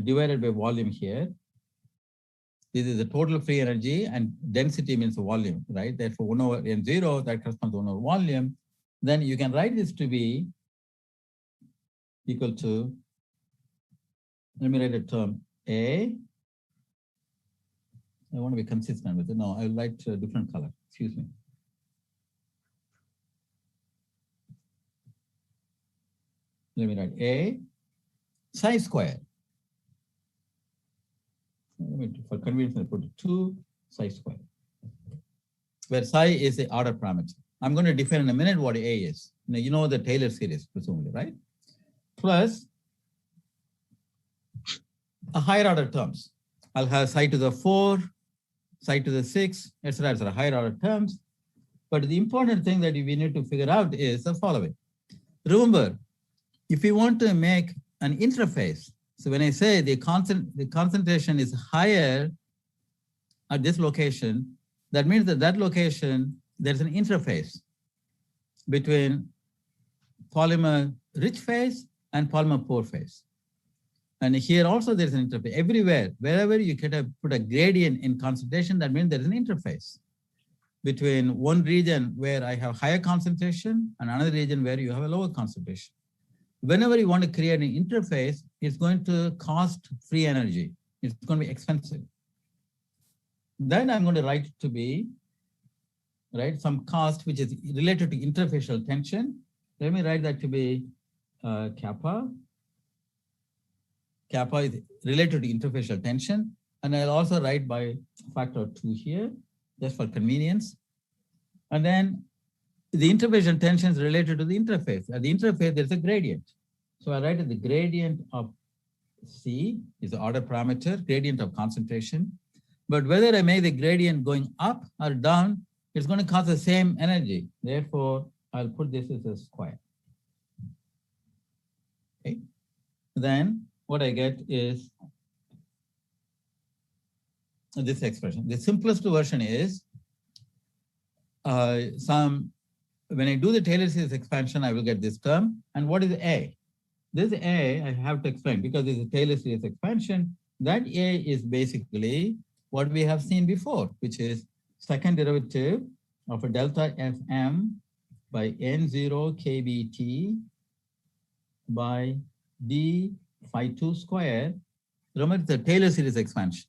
divided by volume here. This is the total free energy, and density means volume, right? Therefore, 1 over N0, that corresponds to 1 over volume. Then you can write this to be equal to, let me write a term, A. I want to be consistent with it. No, I'll write a different color. Excuse me. Let me write A psi squared. For convenience, I put 2 psi squared, where psi is the order parameter. I'm going to define in a minute what A is. You know the Taylor series, presumably, right? Plus a higher order terms. I'll have psi to the 4, psi to the 6, etc., etc., higher order terms. But the important thing that we need to figure out is the following. Remember, if we want to make an interface, so when I say the concentration is higher at this location, that means that that location, there's an interface between polymer rich phase and polymer poor phase. And here also there's an interface. Everywhere, wherever you can put a gradient in concentration, that means there's an interface between one region where I have higher concentration and another region where you have a lower concentration. Whenever you want to create an interface, it's going to cost free energy. It's going to be expensive. Then I'm going to write to be, right, some cost which is related to interfacial tension. Let me write that to be kappa. Kappa is related to interfacial tension. And I'll also write by factor 2 here, just for convenience. And then the interfacial tension is related to the interface. At the interface, there's a gradient. So I write the gradient of C is the order parameter, gradient of concentration. But whether I make the gradient going up or down, it's going to cost the same energy. Therefore, I'll put this as a square. Okay. Then what I get is this expression. The simplest version is when I do the Taylor series expansion, I will get this term. And what is A? This A, I have to explain because it's a Taylor series expansion. That A is basically what we have seen before, which is second derivative of a delta Fm by N0 kBt by d phi 2 square. Remember, it's a Taylor series expansion.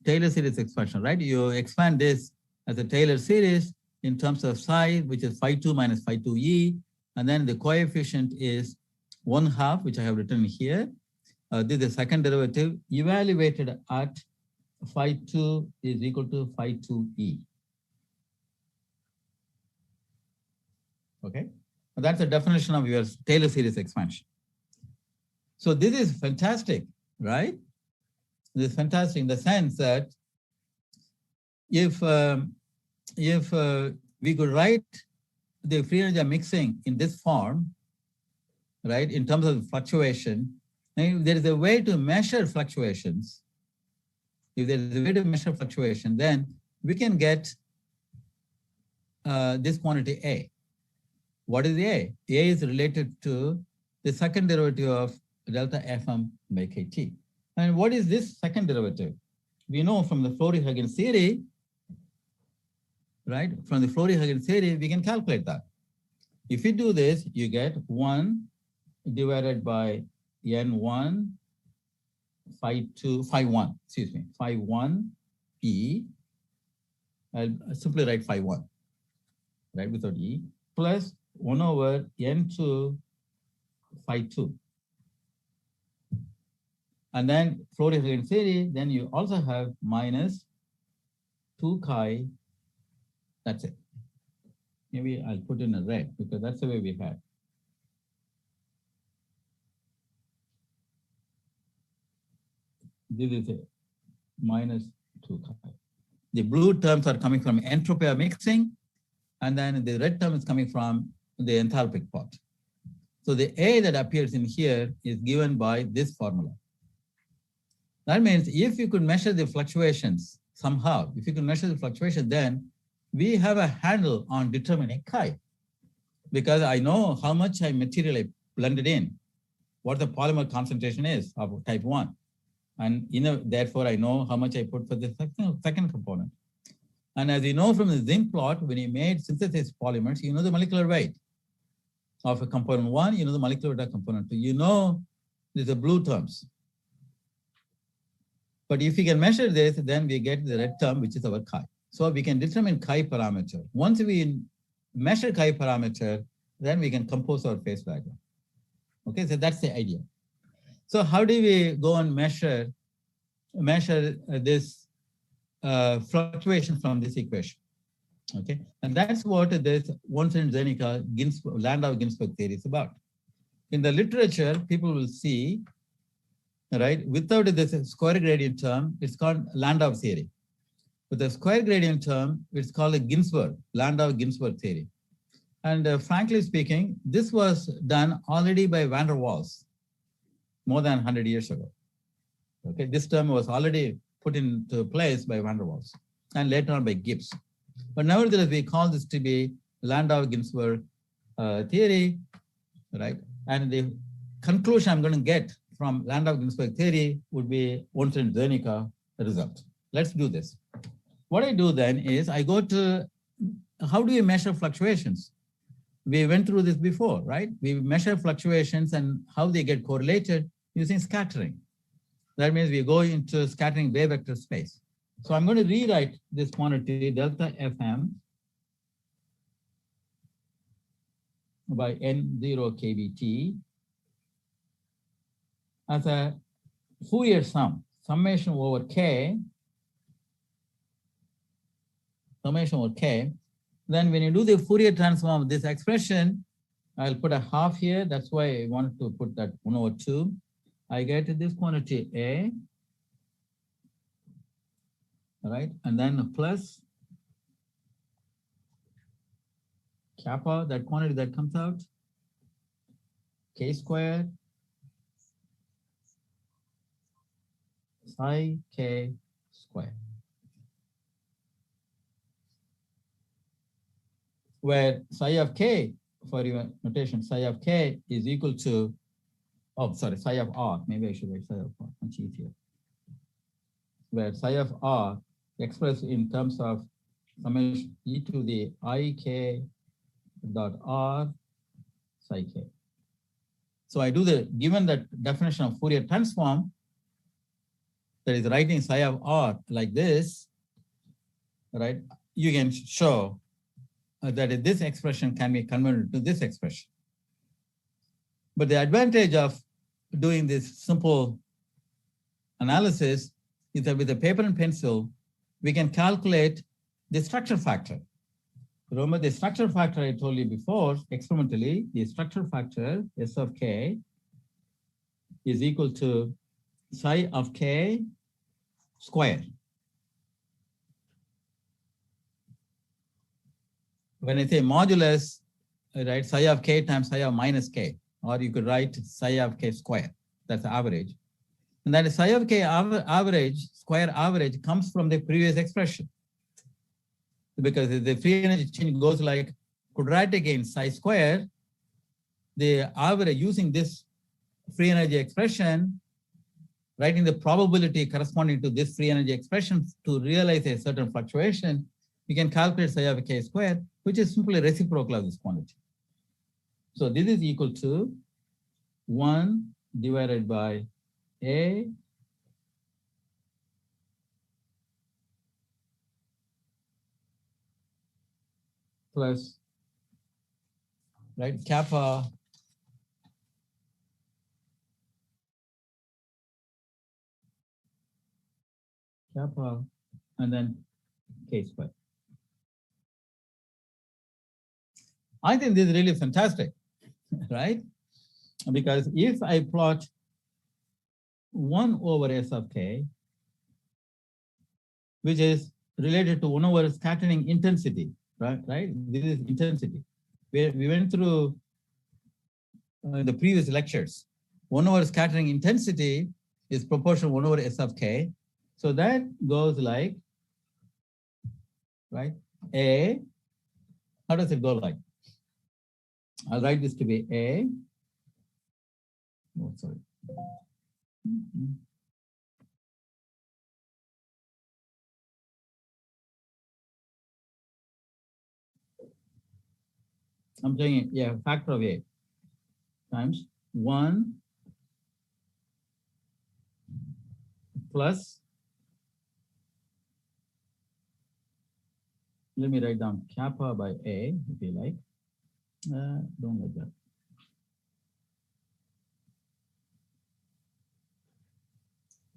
Taylor series expansion, right? You expand this as a Taylor series in terms of psi, which is phi 2 minus phi 2e, and then the coefficient is 1/2, which I have written here. This is the second derivative evaluated at phi 2 is equal to phi 2e. Okay, that's the definition of your Taylor series expansion. So this is fantastic, right? This is fantastic in the sense that if we could write the free energy mixing in this form, right, in terms of fluctuation, and if there is a way to measure fluctuations, then we can get this quantity A. What is A? A is related to the second derivative of delta Fm by kT. And what is this second derivative? We know from the Flory-Huggins theory, right? From the Flory-Huggins theory, we can calculate that. If you do this, you get 1 divided by N1 phi 1 E. I'll simply write phi 1, right, without E, plus 1 over N2 phi 2. And then Flory-Huggins theory, then you also have minus 2 chi, that's it. maybe I'll put in a red because that's the way we had. This is a minus 2 chi. The blue terms are coming from entropy of mixing, and then the red term is coming from the enthalpic part. So the A that appears in here is given by this formula. That means if you could measure the fluctuations somehow, if you can measure the fluctuation, then we have a handle on determining chi. Because I know how much material I blended in, what the polymer concentration is of type 1. And therefore, I know how much I put for the second component. And as you know from the zinc plot, when you made synthesis polymers, you know the molecular weight of a component 1, you know the molecular weight of component 2. You know these are blue terms. But if we can measure this, then we get the red term, which is our chi. So we can determine chi parameter. Once we measure chi parameter, then we can compose our phase diagram. Okay, so that's the idea. So how do we go and measure this fluctuation from this equation? Okay, and that's what this Ornstein-Zernike Landau-Ginzberg theory is about. In the literature, people will see, right, without this square gradient term, it's called Landau theory. With the square gradient term, it's called a Landau-Ginzberg theory. And frankly speaking, this was done already by van der Waals more than 100 years ago. Okay, this term was already put into place by van der Waals and later on by Gibbs. But nevertheless, we call this to be Landau-Ginzberg theory, right? And the conclusion I'm going to get from Landau-Ginzberg theory would be Ornstein-Zernike result. Let's do this. What I do then is I go to, how do you measure fluctuations? We went through this before, right? We measure fluctuations and how they get correlated using scattering. That means we go into scattering wave vector space. So I'm going to rewrite this quantity delta Fm by N0 kBt as a Fourier sum, summation over k. Then when you do the Fourier transform of this expression, I'll put a half here. That's why I wanted to put that 1/2. I get this quantity A, right? And then a plus kappa, that quantity that comes out, k squared, psi k squared. Where psi of k, for your notation, psi of k is equal to, oh, sorry, psi of r. Maybe I should write psi of r, much easier. Where psi of r expressed in terms of summation e to the ik dot r psi k. So I do given that definition of Fourier transform, that is writing psi of r like this, right? You can show that this expression can be converted to this expression. But the advantage of doing this simple analysis is that with a paper and pencil, we can calculate the structure factor. Remember the structure factor I told you before, experimentally, the structure factor, S of k, is equal to psi of k squared. When I say modulus, I write psi of k times psi of minus k, or you could write psi of k squared. That's the average. And that psi of k average, square average, comes from the previous expression. Because if the free energy change goes like quadratic in psi squared, the average using this free energy expression, writing the probability corresponding to this free energy expression to realize a certain fluctuation, you can calculate psi of k squared, which is simply reciprocal of this quantity. So this is equal to 1 divided by A plus, right, kappa and then k squared. I think this is really fantastic, right? Because if I plot 1 over S of K, which is related to 1 over scattering intensity, right? This is intensity. We went through in the previous lectures. 1 over scattering intensity is proportional 1 over S of K. So that goes like, right? A, how does it go like? I'll write this to be A. Oh, sorry. I'm saying, yeah, factor of A times 1 plus, let me write down kappa by A, if you like. Don't like that.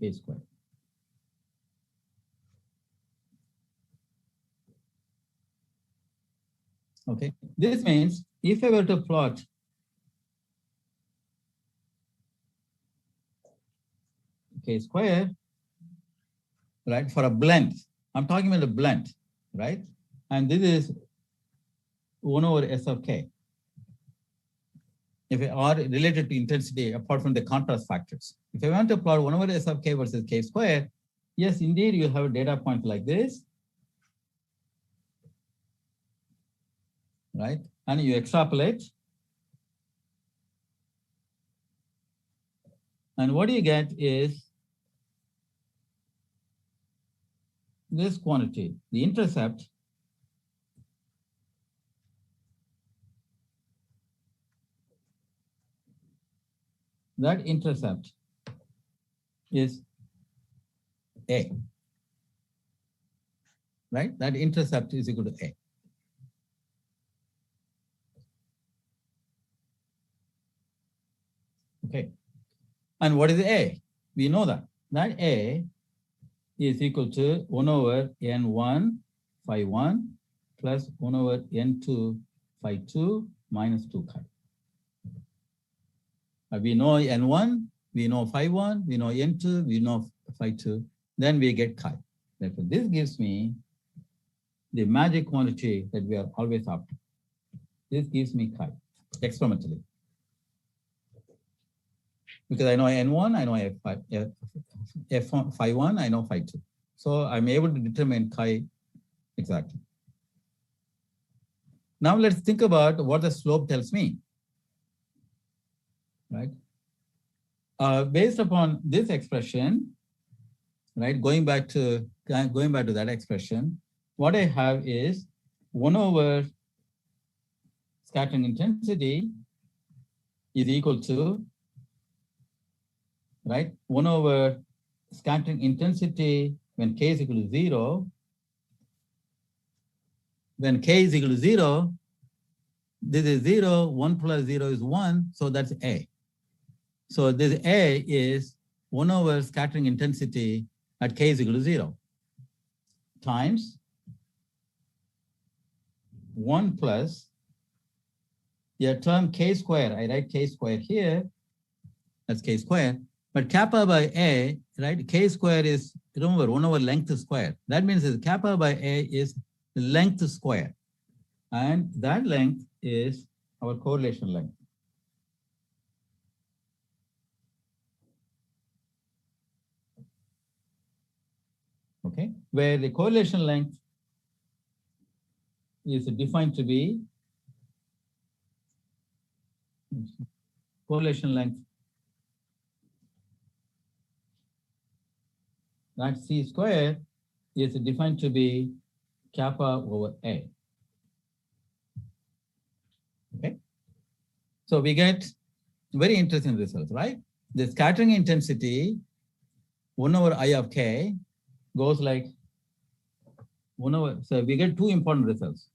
A squared. Okay, this means if I were to plot K square, right, for a blend, I'm talking about a blend, right? And this is 1 over S of K. If I are related to intensity apart from the contrast factors. If I want to plot 1 over S of K versus K square, yes, indeed, you have a data point like this, right? And you extrapolate. And what you get is this quantity, the intercept, that intercept is A, right? That intercept is equal to A. Okay. And what is A? We know that. That A is equal to 1 over N1 phi 1 plus 1 over N2 phi 2 minus 2 chi. We know N1, we know phi 1, we know N2, we know phi 2, then we get chi. Therefore, this gives me the magic quantity that we are always after. This gives me chi experimentally. Because I know N1, I know F phi 1, I know phi 2. So I'm able to determine chi exactly. Now let's think about what the slope tells me, right? Based upon this expression, right, going back to that expression, what I have is 1 over scattering intensity is equal to, right, 1 over scattering intensity when K is equal to 0. When K is equal to 0, this is 0, 1 plus 0 is 1, so that's A. So this A is 1 over scattering intensity at K is equal to 0 times 1 plus your term K square. I write K square here, that's K square, but kappa by A, right? K square is, remember, 1 over length square. That means that kappa by A is the length square. And that length is our correlation length. Okay, where the correlation length is defined to be correlation length, that C square is defined to be kappa over A. Okay, so we get very interesting results, right? The scattering intensity 1 over I of K goes like 1 over, so we get two important results.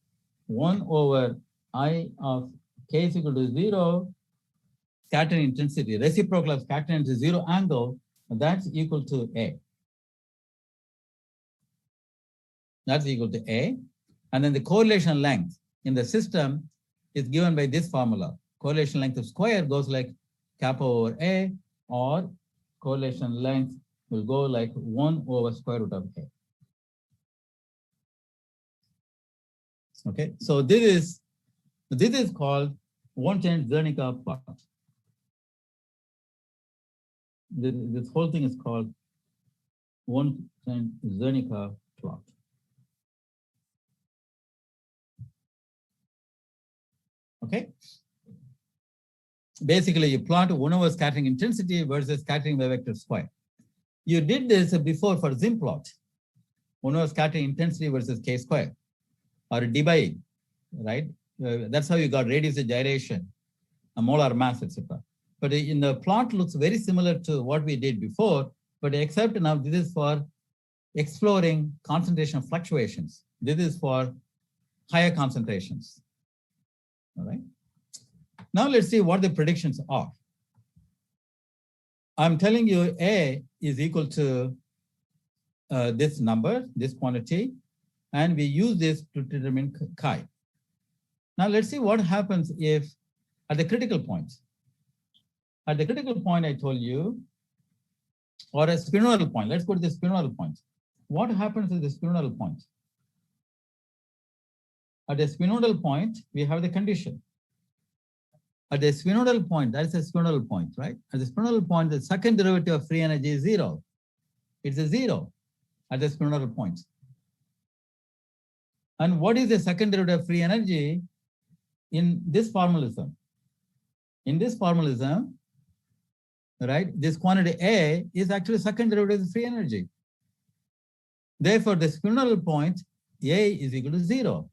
1 over I of K is equal to 0, scattering intensity, reciprocal of scattering intensity 0 angle, that's equal to A. That's equal to A. And then the correlation length in the system is given by this formula. Correlation length of square goes like kappa over A, or correlation length will go like 1 over square root of A. Okay, so this is called Ornstein-Zernike plot. This whole thing is called Ornstein-Zernike plot. Okay. Basically, you plot 1 over scattering intensity versus scattering wave vector square. You did this before for Zim plot. 1 over scattering intensity versus K square, or D by E, right? That's how you got radius of gyration, a molar mass, etc. But in the plot looks very similar to what we did before, but except now this is for exploring concentration fluctuations. This is for higher concentrations. All right. Now let's see what the predictions are. I'm telling you A is equal to this number, this quantity, and we use this to determine chi. Now let's see what happens if at the critical point. At the critical point, I told you, or a spinodal point. Let's go to the spinodal point. What happens at the spinodal point? At the spinodal point, we have the condition. At the spinodal point, that's a spinodal point, right? At the spinodal point, the second derivative of free energy is 0. It's a 0 at the spinodal point. And what is the second derivative of free energy in this formalism? In this formalism, right, this quantity A is actually second derivative of free energy. Therefore, the spinodal point, A is equal to 0.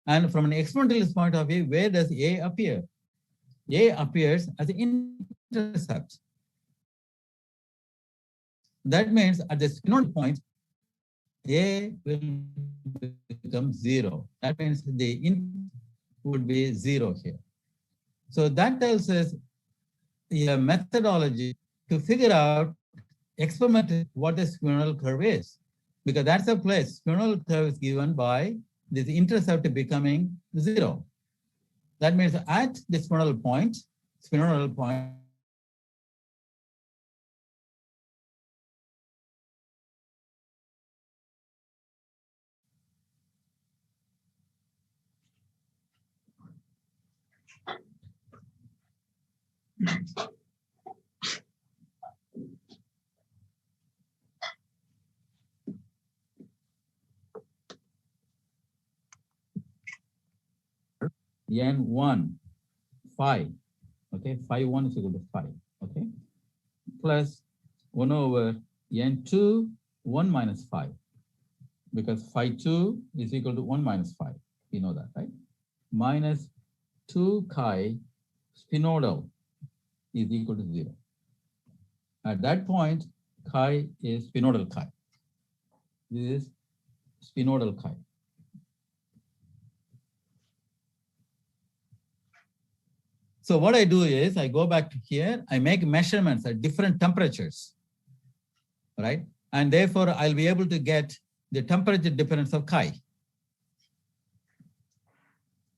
And from an experimentalist point of view, where does A appear? A appears as an intercept. That means at the spinodal point, A will become 0. That means the in would be 0 here. So that tells us a methodology to figure out experimentally what the spinodal curve is, because that's a place. Spinodal curve is given by this intercept becoming 0. That means at the spinodal point, N1, 5, okay, phi 1 is equal to 5, okay, plus 1 over N2, 1 minus 5, because phi 2 is equal to 1 minus 5. You know that, right? Minus 2 chi spinodal is equal to 0. At that point, chi is spinodal chi. This is spinodal chi. So what I do is I go back to here, I make measurements at different temperatures, right? And therefore I'll be able to get the temperature difference of chi.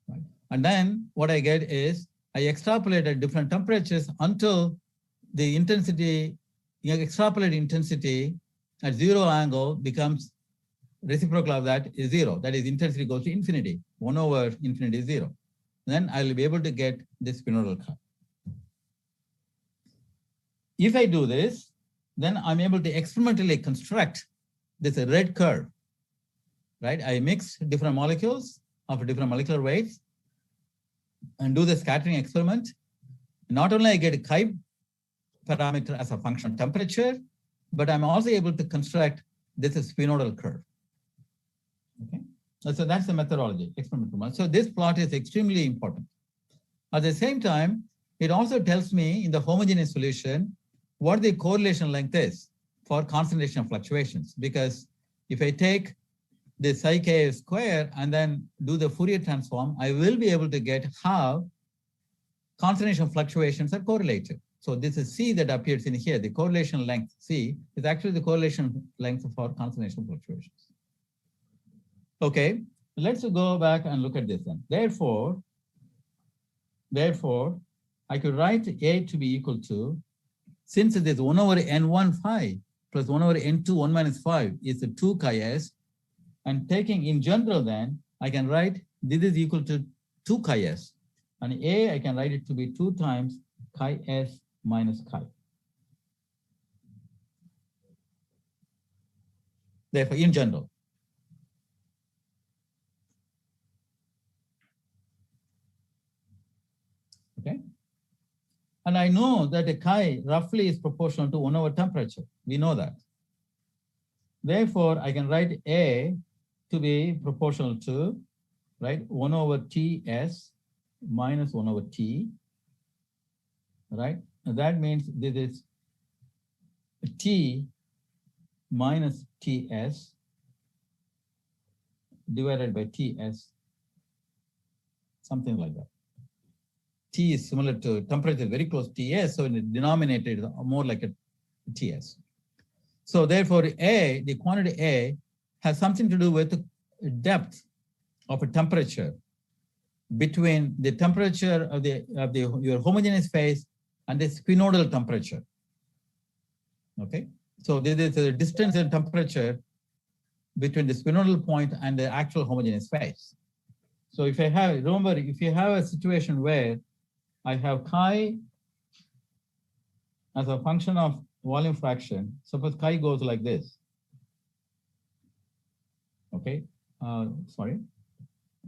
Right? And then what I get is I extrapolate at different temperatures until the intensity, extrapolate intensity at 0 angle becomes reciprocal of that is 0. That is, intensity goes to infinity. 1 over infinity is 0. Then I'll be able to get this spinodal curve. If I do this, then I'm able to experimentally construct this red curve, right? I mix different molecules of different molecular weights and do the scattering experiment. Not only I get a chi parameter as a function of temperature, but I'm also able to construct this spinodal curve. Okay. So that's the methodology, experimental. So this plot is extremely important. At the same time, it also tells me in the homogeneous solution what the correlation length is for concentration fluctuations. Because if I take the psi k square and then do the Fourier transform, I will be able to get how concentration fluctuations are correlated. So this is C that appears in here. The correlation length C is actually the correlation length for concentration fluctuations. Okay, Let's go back and look at this then. Therefore, I could write A to be equal to, since it is 1 over n1 phi plus 1 over n2 1 minus 5 is the 2 chi s, and taking in general then, I can write this is equal to 2 chi s. And A, I can write it to be 2 times chi s minus chi. Therefore, in general. Okay. And I know that a chi roughly is proportional to 1 over temperature. We know that. Therefore, I can write A to be proportional to, right, 1 over Ts minus 1 over T, right? And that means this is T minus Ts divided by Ts, something like that. T is similar to temperature, very close to Ts, so in the denominator is more like a Ts. So therefore, A, the quantity A, has something to do with the depth of a temperature between the temperature of your homogeneous phase and the spinodal temperature. Okay, so this is the distance in temperature between the spinodal point and the actual homogeneous phase. So if I have, remember, if you have a situation where I have chi as a function of volume fraction, suppose chi goes like this. Okay, sorry,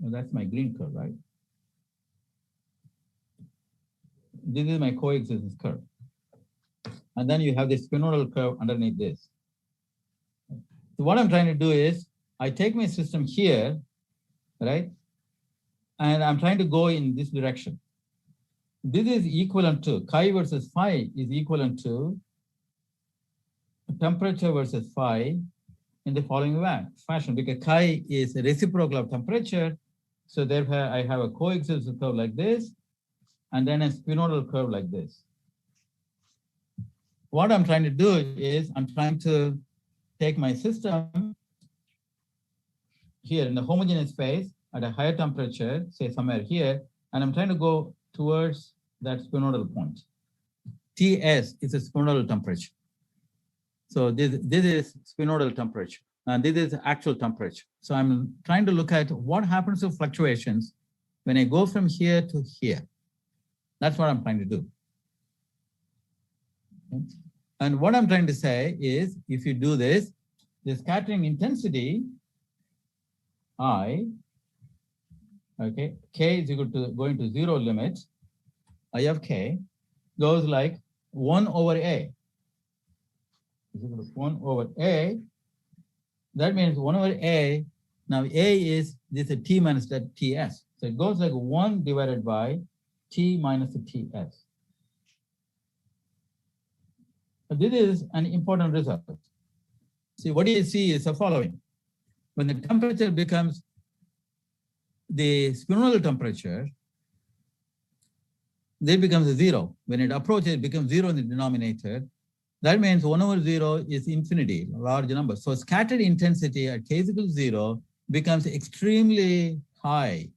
that's my green curve, right? This is my coexistence curve. And then you have the spinodal curve underneath this. So what I'm trying to do is, I take my system here, right? And I'm trying to go in this direction. This is equivalent to, chi versus phi is equivalent to temperature versus phi in the following fashion, because chi is a reciprocal of temperature. So therefore, I have a coexistence curve like this, and then a spinodal curve like this. What I'm trying to do is, I'm trying to take my system here in the homogeneous phase at a higher temperature, say somewhere here, and I'm trying to go towards that spinodal point. Ts is a spinodal temperature. So this is spinodal temperature, and this is actual temperature. So I'm trying to look at what happens to fluctuations when I go from here to here. That's what I'm trying to do. Okay. And what I'm trying to say is, if you do this, the scattering intensity, I, okay, k is equal to going to 0 limit, I of k goes like 1 over A. Is equal to 1 over A. That means 1 over A. Now A is this is T minus that Ts. So it goes like 1 divided by T minus the Ts. But this is an important result. See, what you see is the following. When the temperature becomes the spinodal temperature, it becomes 0. When it approaches, it becomes 0 in the denominator. That means 1 over 0 is infinity, a large number. So scattered intensity at k is equal to 0 becomes extremely high.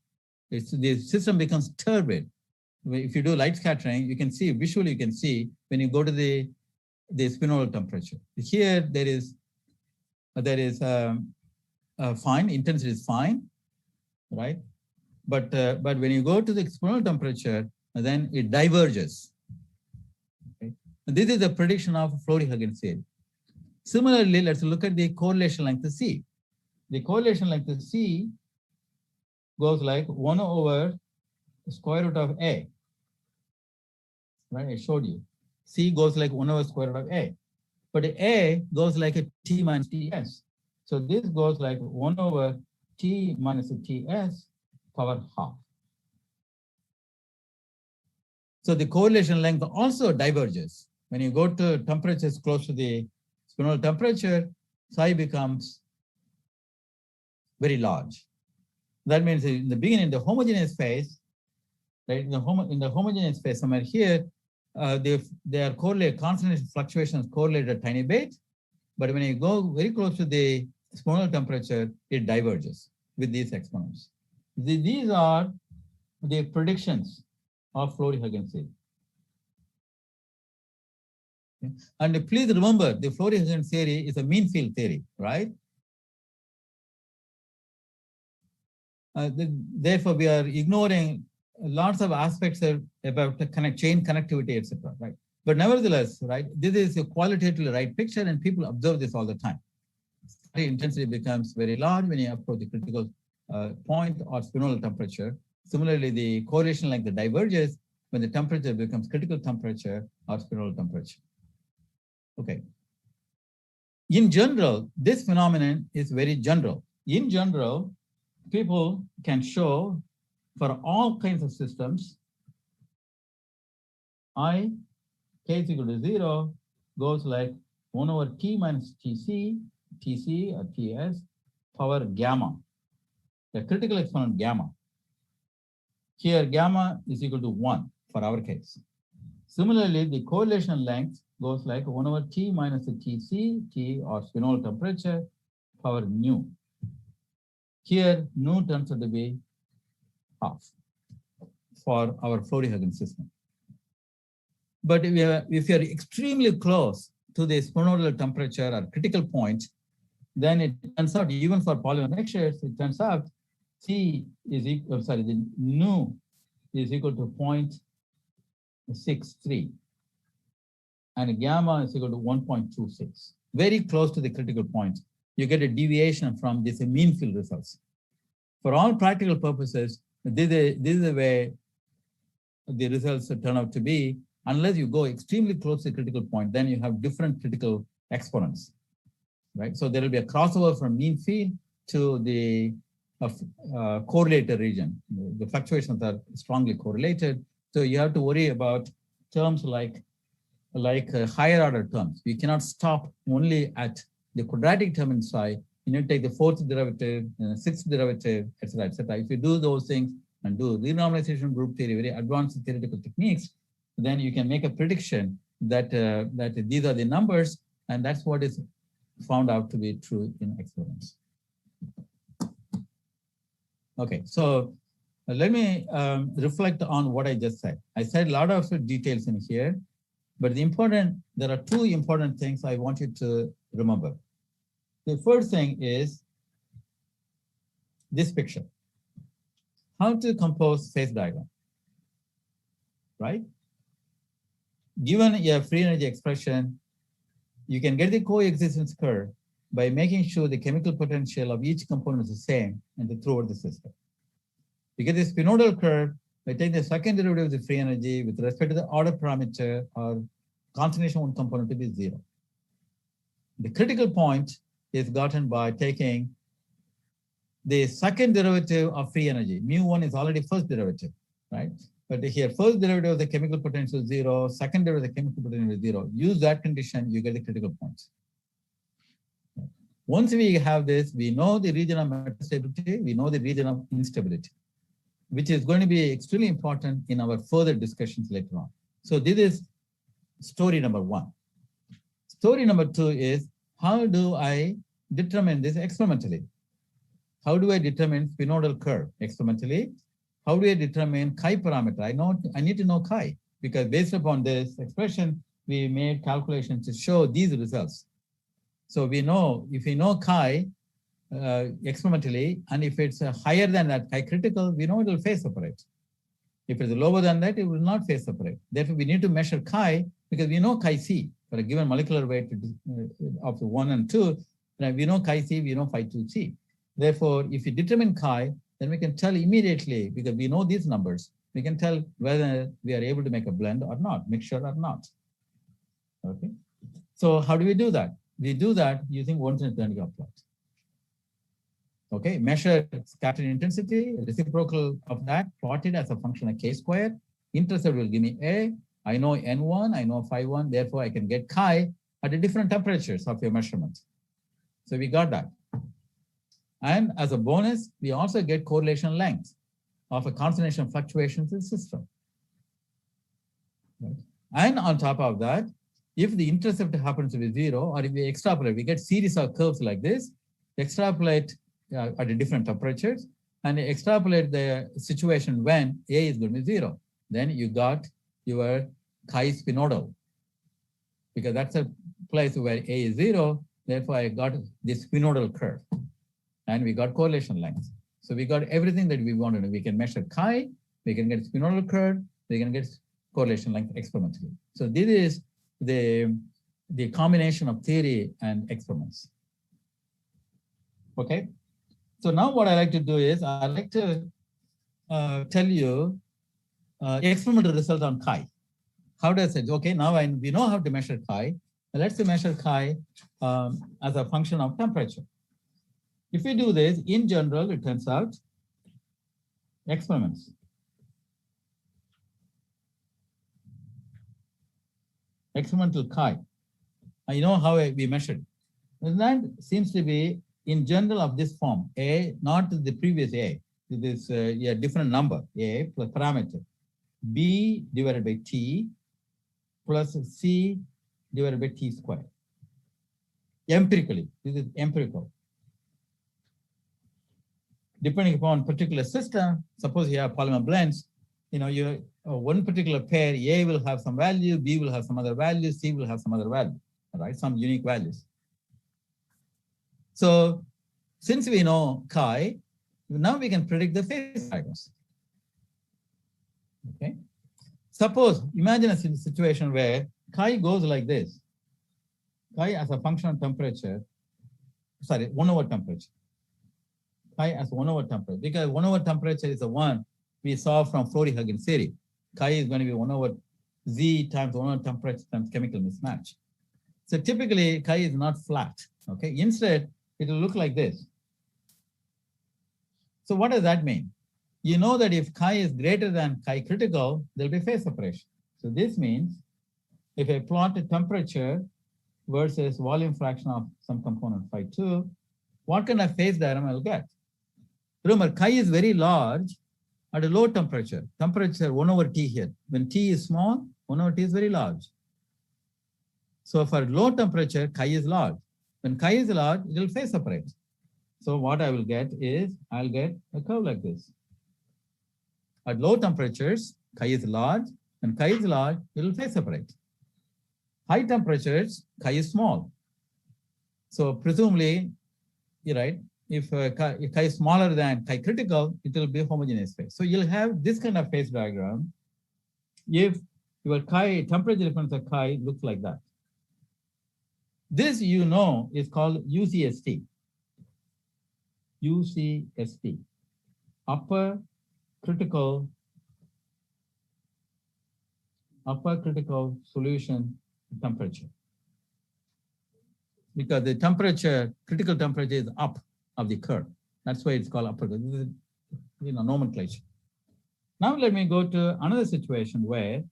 The system becomes turbid. If you do light scattering, you can see, visually you can see when you go to the spinodal temperature. Here there is fine, intensity is fine, right? But when you go to the spinodal temperature, then it diverges. Okay? And this is the prediction of Flory-Huggins theory. Similarly, let's look at the correlation length C. The correlation length C goes like 1 over the square root of A. Right, I showed you. C goes like 1 over square root of A. But A goes like a T minus Ts. So this goes like 1 over T minus Ts power half. So the correlation length also diverges. When you go to temperatures close to the spinodal temperature, psi becomes very large. That means in the beginning, the homogeneous phase, right? In the homogeneous phase, somewhere here, they are correlated, constant fluctuations correlate a tiny bit, but when you go very close to the spinodal temperature, it diverges. with these exponents. These are the predictions of Flory-Huggins theory. Okay. And please remember, the Flory-Huggins theory is a mean field theory, right? Therefore, we are ignoring lots of aspects about the chain connectivity, etc. Right? But nevertheless, right, this is a qualitatively right picture, and people observe this all the time. Static intensity becomes very large when you approach the critical point or spinodal temperature. Similarly, the correlation length diverges when the temperature becomes critical temperature or spinodal temperature. Okay. In general, this phenomenon is very general. In general, people can show for all kinds of systems, I, k is equal to 0, goes like 1 over t minus tc or ts, power gamma, the critical exponent gamma. Here, gamma is equal to 1 for our case. Similarly, the correlation length goes like 1 over t minus the t or spinodal temperature, power nu. Here, nu turns out to be half for our Flory-Huggins system. But if you're extremely close to the spinodal temperature or critical point, then it turns out, even for polymer mixtures, it turns out T is equal, the nu is equal to 0.63 and gamma is equal to 1.26. Very close to the critical point. You get a deviation from this mean field results. For all practical purposes, this is the way the results turn out to be. Unless you go extremely close to the critical point, then you have different critical exponents, right? So there will be a crossover from mean field to the correlated region. The fluctuations are strongly correlated. So you have to worry about terms like higher order terms. You cannot stop only at the quadratic term in psi. You need to take the fourth derivative, sixth derivative, etc., etc. If you do those things and do renormalization group theory, very advanced theoretical techniques, then you can make a prediction that that these are the numbers, and that's what is found out to be true in experiments. Okay, so let me reflect on what I just said. I said a lot of details in here, but there are two important things I want you to remember. The first thing is this picture. How to compose phase diagram, right? Given a free energy expression, you can get the coexistence curve by making sure the chemical potential of each component is the same and throughout the system. You get the spinodal curve by taking the second derivative of the free energy with respect to the order parameter or concentration of one component to be 0. The critical point is gotten by taking the second derivative of free energy. Mu1 is already first derivative, right? But here, first derivative of the chemical potential is 0, second derivative of the chemical potential is 0. Use that condition, you get the critical points. Once we have this, we know the region of metastability, we know the region of instability, which is going to be extremely important in our further discussions later on. So this is story number 1. Story number 2 is, how do I determine this experimentally? How do I determine spinodal curve experimentally? How do I determine chi parameter? I need to know chi, because based upon this expression, we made calculations to show these results. So we know, if we know chi experimentally, and if it's higher than that chi critical, we know it will phase separate. If it's lower than that, it will not phase separate. Therefore, we need to measure chi, because we know chi c for a given molecular weight of 1 and 2. We know chi c, we know phi 2c. Therefore, if we determine chi, then we can tell immediately, because we know these numbers, we can tell whether we are able to make a blend or not, mixture or not. Okay. So how do we do that? We do that using Ornstein-Zernike plot. Okay, measure scattering intensity, reciprocal of that, plotted as a function of k squared. Intercept will give me A. I know N1, I know phi 1, therefore I can get chi at the different temperatures of your measurement. So we got that. And as a bonus, we also get correlation length of a concentration fluctuations in the system. Right. And on top of that, if the intercept happens to be 0, or if we extrapolate, we get series of curves like this, extrapolate at a different temperatures and extrapolate the situation when A is going to be 0. Then you got your chi spinodal, because that's a place where A is 0. Therefore, I got this spinodal curve, and we got correlation length. So we got everything that we wanted. We can measure chi, we can get spinodal curve, we can get correlation length experimentally. So this is the combination of theory and experiments. Okay. So now what I like to do is I like to tell you experimental result on chi. How does it? Okay, now we know how to measure chi. Let's measure chi as a function of temperature. If we do this, in general, it turns out experiments. Experimental chi. I know how we measured. And that seems to be in general of this form, A, not the previous A. This is different number, A plus parameter, B divided by T plus C divided by T squared. Empirically, this is empirical. Depending upon particular system, suppose you have polymer blends, you one particular pair, A will have some value, B will have some other value, C will have some other value, right? Some unique values. So since we know chi, now we can predict the phase diagrams. Okay. Suppose, imagine a situation where chi goes like this. Chi as a function of temperature, 1 over temperature. Chi as 1 over temperature, because 1 over temperature is the one we saw from Flory-Huggins theory. Chi is going to be 1 over Z times 1 over temperature times chemical mismatch. So typically, chi is not flat. Okay. Instead, it will look like this. So what does that mean? You know that if chi is greater than chi critical, there will be phase separation. So this means if I plot the temperature versus volume fraction of some component phi 2, what kind of phase diagram I will get? Remember, chi is very large at a low temperature. Temperature 1 over T here. When T is small, 1 over T is very large. So for low temperature, chi is large. When chi is large, it will phase separate. So what I will get is, I'll get a curve like this. At low temperatures, chi is large, and chi is large, it will phase separate. High temperatures, chi is small. So presumably, you're right, if chi is smaller than chi critical, it will be homogeneous phase. So you'll have this kind of phase diagram if your chi temperature difference of chi looks like that. This is called UCST. UCST, upper critical solution temperature. Because the temperature, critical temperature is up of the curve. That's why it's called upper. This is, nomenclature. Now let me go to another situation where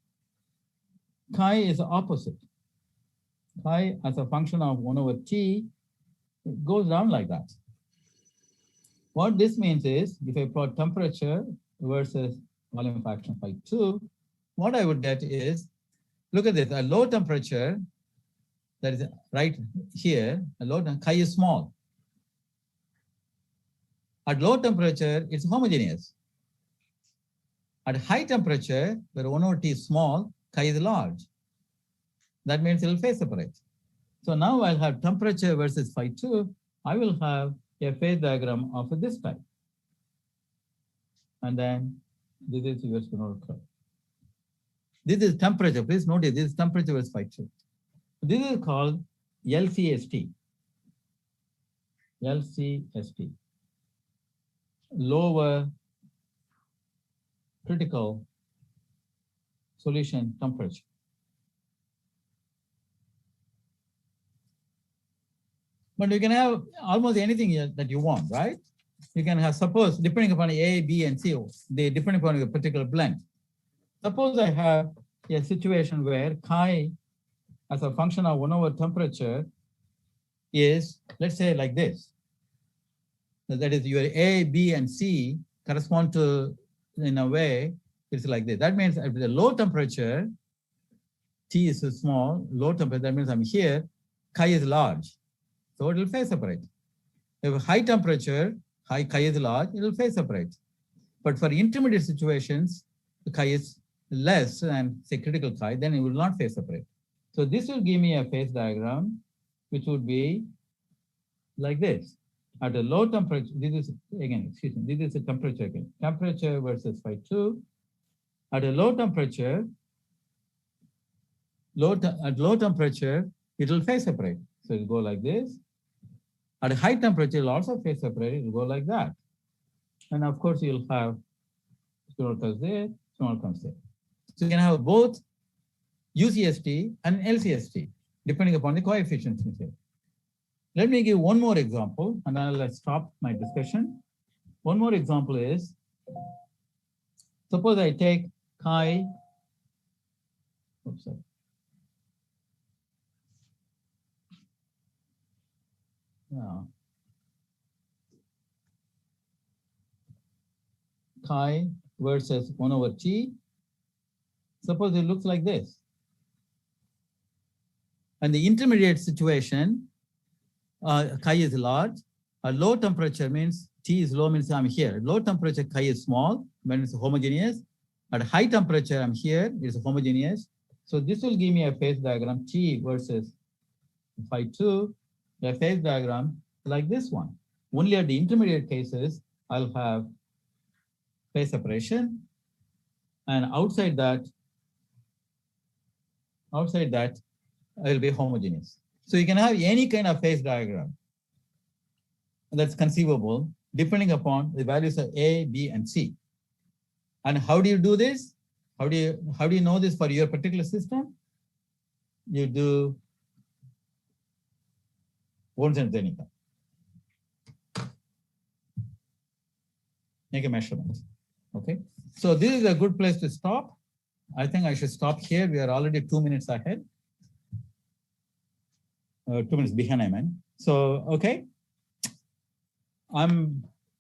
chi is opposite. Chi as a function of 1 over T, it goes down like that. What this means is, if I plot temperature versus volume fraction phi 2, what I would get is, look at this, a low temperature, that is right here, a low chi is small. At low temperature, it's homogeneous. At high temperature, where 1 over T is small, chi is large. That means it will phase separate. So now I'll have temperature versus phi 2, I will have a phase diagram of this type. And then this is your spinodal curve. This is temperature. Please notice this is temperature versus phi 2. This is called LCST. LCST. Lower critical solution temperature. But you can have almost anything that you want, right? You can have, suppose, depending upon A, B, and C, depending upon a particular blend. Suppose I have a situation where chi as a function of 1 over temperature is, let's say, like this. That is, your A, B, and C correspond to, in a way, it's like this. That means at the low temperature, T is small, low temperature, that means I'm here, chi is large. So it will phase separate. If high temperature, chi is large, it will phase separate. But for intermediate situations, the chi is less than, say, critical chi, then it will not phase separate. So this will give me a phase diagram, which would be like this. At a low temperature, this is, again, excuse me, this is a temperature again. Temperature versus phi2. At a low temperature, at low temperature, it will phase separate. So it will go like this. At a high temperature, it will also phase separate. It will go like that. And of course, you'll have small comes there, small comes there. So you can have both UCST and LCST, depending upon the coefficients. Let me give one more example, and then I'll stop my discussion. One more example is, suppose I take chi, oops, sorry. Yeah. Chi versus 1 over T. Suppose it looks like this. And the intermediate situation, chi is large. A low temperature means T is low, means I'm here. Low temperature chi is small, when it's homogeneous. At high temperature, I'm here, it's homogeneous. So this will give me a phase diagram, T versus phi2, a phase diagram like this one. Only at the intermediate cases, I'll have phase separation. And outside that, it will be homogeneous. So you can have any kind of phase diagram that's conceivable depending upon the values of A, B, and C. And how do you do this? How do you know this for your particular system? You do Ornstein-Zernike. Make a measurement. Okay. So this is a good place to stop. I think I should stop here. We are already 2 minutes ahead. 2 minutes behind, I meant. So, okay. I'm